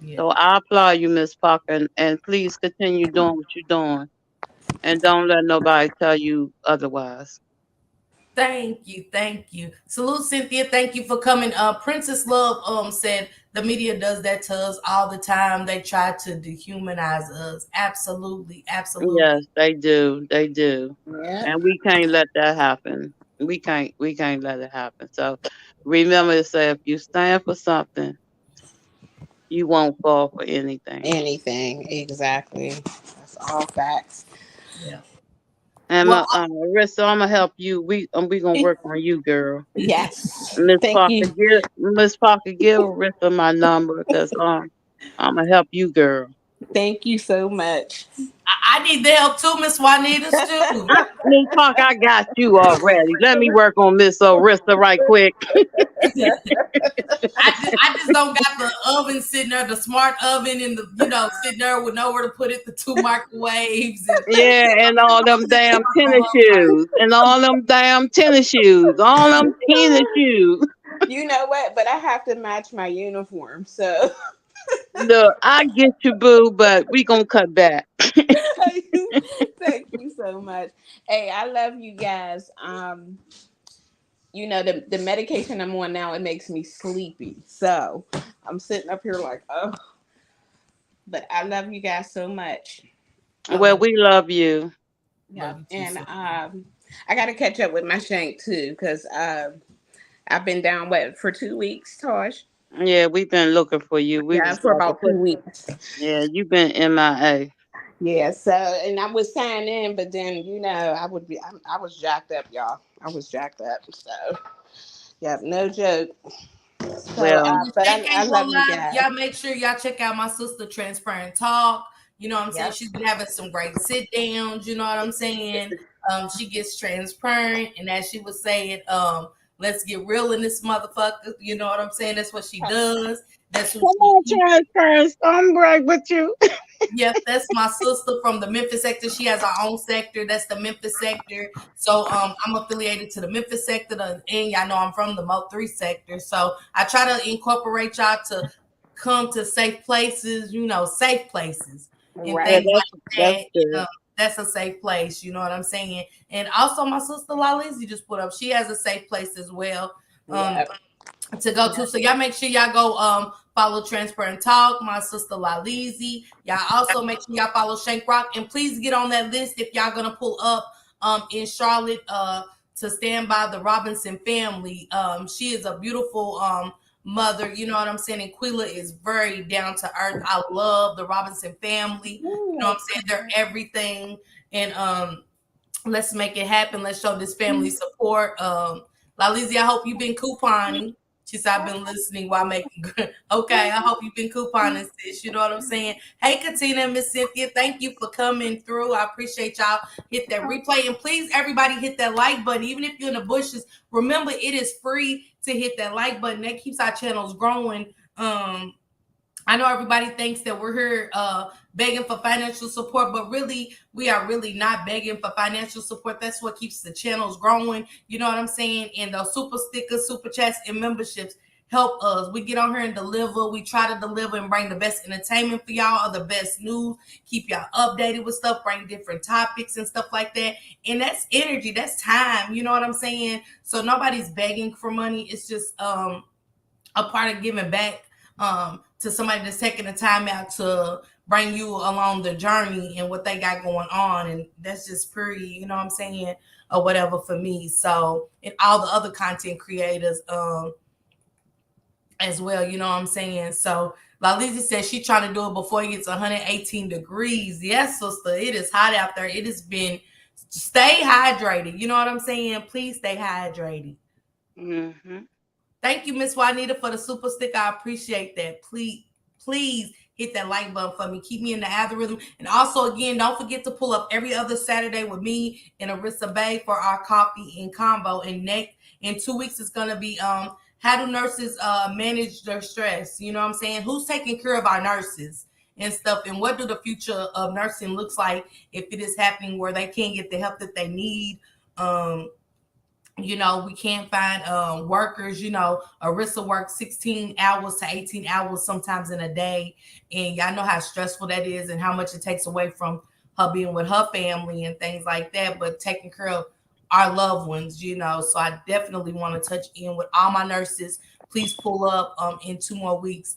Yeah. So I applaud you, Miss Parker, and please continue doing what you're doing. And don't let nobody tell you otherwise. Thank you, thank you. Salute, Cynthia. Thank you for coming. Princess Love said the media does that to us all the time. They try to dehumanize us. Absolutely, absolutely. Yes, they do. They do. Yep. And we can't let that happen. We can't let it happen. So remember to say if you stand for something, you won't fall for anything. Anything. Exactly. That's all facts. Yeah. And Well, my Arissa, I'm gonna help you. We gonna work on you, girl. Yes. Thank Parker, you. Miss Parker, give Arissa my number because I'm gonna help you, girl. Thank you so much. I need the help too, Miss Juanita's too. Miss Parker, I got you already. Let me work on Miss Arissa right quick. I just don't got the oven sitting there, the smart oven, and sitting there with nowhere to put it, the two microwaves, and Yeah, and all them damn tennis shoes. And all them damn tennis shoes. All them tennis shoes. You know what? But I have to match my uniform. So Look, I get you, boo, but we gonna cut back. thank you so much. Hey, I love you guys. The medication I'm on now, it makes me sleepy. So I'm sitting up here like, oh, but I love you guys so much. I Well, love we love you. Yeah. you too, And sis. I got to catch up with my shank too because I've been down for 2 weeks, Tosh. Yeah, we've been looking for you. We Yeah, was for about to about put 2 weeks. yeah, you been MIA. Yeah, so and I was signed in, but then I was jacked up, y'all. I was jacked up. So yeah, no joke. So, Well, And if but they I can't go love you live, guys. y'all make sure y'all check out my sister Transparent Talk. You know what I'm saying? Yep. She's been having some great sit downs, you know what I'm saying? She gets transparent, and as she was saying, let's get real in this motherfucker. You know what I'm saying? That's what she does. That's who come she on, is. transparent. I'm right with you. Yep, that's my sister from the Memphis sector. She has her own sector. That's the Memphis sector. So I'm affiliated to the Memphis sector, and y'all know I'm from the Mo3 sector. So I try to incorporate y'all to come to safe places, safe places and Yeah, Right. things like that's that. good. that's a safe place. You know what I'm saying? And also, my sister Lalizi just put up. She has a safe place as well. Um, Yeah. to go to. So y'all make sure y'all go follow Transparent Talk, my sister Lalizi. Y'all also make sure y'all follow Shank Rock, and please get on that list if y'all gonna pull up in Charlotte to stand by the Robinson family. She is a beautiful mother, you know what I'm saying? And Quila is very down to earth. I love the Robinson family. You know what I'm saying? They're everything. And let's make it happen. Let's show this family support. Lalizzie, I hope you've been couponing. She said, I've been listening while making good. Okay, I hope you've been couponing, sis. You know what I'm saying? Hey, Katina and Miss Cynthia, thank you for coming through. I appreciate y'all. Hit that replay. And please, everybody, hit that like button. Even if you're in the bushes, remember it is free to hit that like button. That keeps our channels growing. I know everybody thinks that we're here begging for financial support, but really, we are really not begging for financial support. That's what keeps the channels growing. You know what I'm saying? And those super stickers, super chats, and memberships help us. We get on here and deliver. We try to deliver and bring the best entertainment for y'all, or the best news, keep y'all updated with stuff, bring different topics and stuff like that. And that's energy, that's time. You know what I'm saying? So nobody's begging for money. It's just a part of giving back to somebody that's taking the time out to bring you along the journey and what they got going on. And that's just pretty, you know what I'm saying, or whatever for me. So, and all the other content creators as well, you know what I'm saying? So, Lalizi says she's trying to do it before it gets 118 degrees. Yes, sister, it is hot out there. It has been, stay hydrated. You know what I'm saying? Please stay hydrated. Mm-hmm. Thank you, Miss Juanita, for the super stick. I appreciate that. Please hit that like button for me. Keep me in the algorithm. And also, again, don't forget to pull up every other Saturday with me and Orissa Bay for our coffee and convo. And next in 2 weeks, it's gonna be how do nurses manage their stress? You know what I'm saying? Who's taking care of our nurses and stuff? And what do the future of nursing looks like if it is happening where they can't get the help that they need? Um, you know, we can't find workers. You know, Arissa works 16 hours to 18 hours sometimes in a day, and y'all know how stressful that is and how much it takes away from her being with her family and things like that, but taking care of our loved ones, you know. So I definitely want to touch in with all my nurses. Please pull up in 2 more weeks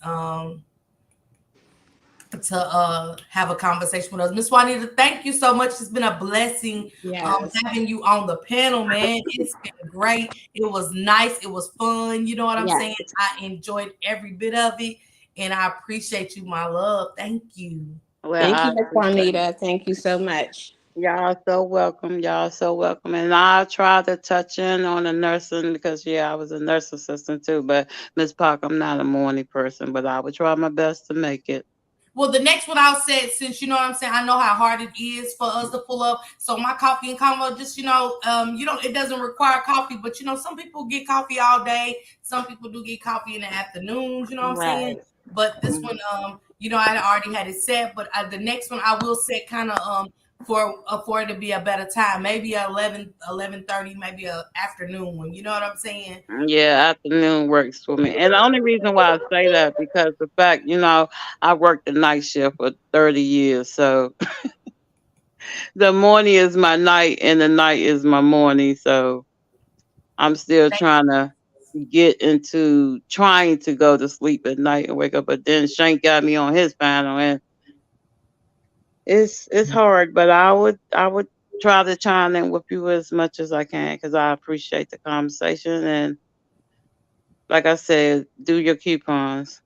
to have a conversation with us. Miss Juanita, thank you so much. It's been a blessing Yes. having you on the panel, man. It's been great. It was nice. It was fun. You know what I'm Yes. saying? I enjoyed every bit of it, and I appreciate you, my love. Thank you. Well, Thank I you, Miss appreciate it. Juanita. Thank you so much. Y'all so welcome. Y'all so welcome. And I'll try to touch in on the nursing because yeah, I was a nurse assistant too. But Miss Park, I'm not a morning person, but I would try my best to make it. Well, the next one I'll say, since you know what I'm saying, I know how hard it is for us to pull up. So my coffee and convo, just you know, it doesn't require coffee, but you know, some people get coffee all day. Some people do get coffee in the afternoons. You know what I'm saying? Right. But this one, Mhm. you know, I already had it set. But the next one I will set kind of for it to be a better time, maybe 11:30, maybe a afternoon one. You know what I'm saying? Yeah, afternoon works for me. And the only reason why I say that because the fact, I worked the night shift for 30 years. So the morning is my night and the night is my morning. So I'm still trying to get into trying to go to sleep at night and wake up. But then Shank got me on his panel and it's hard, but I would try to chime in with you as much as I can because I appreciate the conversation and like I said, do your coupons.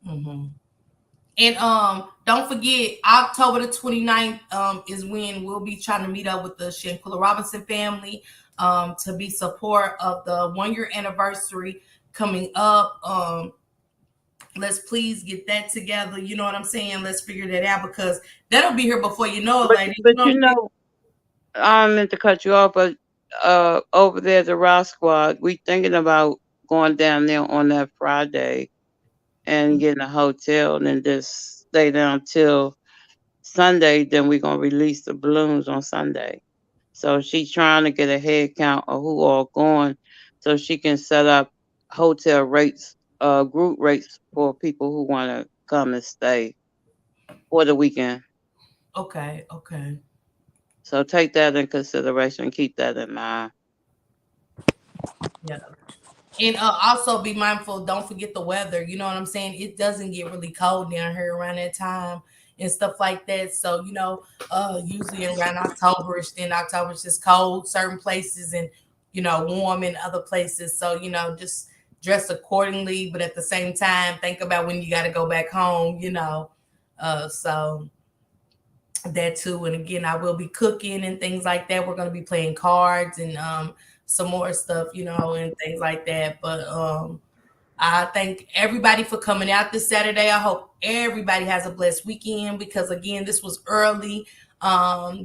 Mm-hmm. And don't forget, October the 29th is when we'll be trying to meet up with the Shankula Robinson family to be support of the 1 year anniversary coming up. Let's please get that together. You know what I'm saying? Let's figure that out because that'll be here before you know it, But ladies. You but know what I'm saying? I meant to cut you off, but over there at the Rock Squad, we thinking about going down there on that Friday and getting a hotel and then just stay down till Sunday. Then we're gonna release the balloons on Sunday. So she's trying to get a head count of who all going, so she can set up hotel rates, group rates for people who want to come and stay for the weekend. Okay, okay. So take that in consideration. Keep that in mind. Yeah. And also be mindful, don't forget the weather. You know what I'm saying? It doesn't get really cold down here around that time and stuff like that. So, usually around Octoberish, then October's just cold certain places and, warm in other places. So, just dress accordingly. But at the same time, think about when you got to go back home. So that too. And again, I will be cooking and things like that. We're going to be playing cards and some more stuff, and things like that. But I thank everybody for coming out this Saturday. I hope everybody has a blessed weekend because again, this was early. I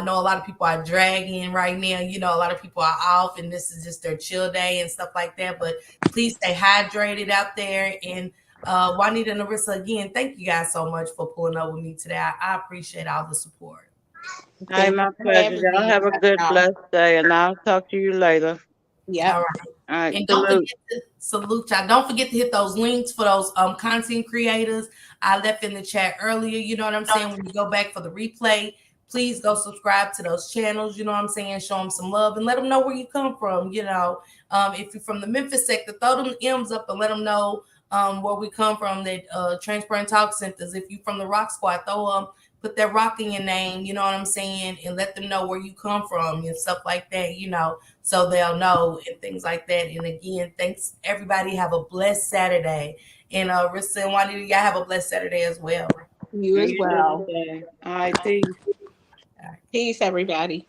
know a lot of people are dragging right now. A lot of people are off and this is just their chill day and stuff like that. But please stay hydrated out there. And Juanita and Orissa, again, thank you guys so much for pulling up with me today. I appreciate all the support. All right, Thank you my for pleasure. having Y'all me. have a good, blessed day, and I'll talk to you later. All Yep. right. All right, And don't salute. forget to salute y'all. Don't forget to hit those links for those content creators I left in the chat earlier. You know what I'm saying? When you go back for the replay, please go subscribe to those channels. You know what I'm saying? Show them some love and let them know where you come from. If you're from the Memphis sector, throw them M's up and let them know where we come from. That Transparent Talk Centers. If you're from the Rock Squad, put that rock in your name. You know what I'm saying? And let them know where you come from and stuff like that. So they'll know and things like that. And again, thanks everybody. Have a blessed Saturday. And Rissa and Juanita, y'all have a blessed Saturday as well. You And as you do the well. same. All right, peace. Peace, everybody.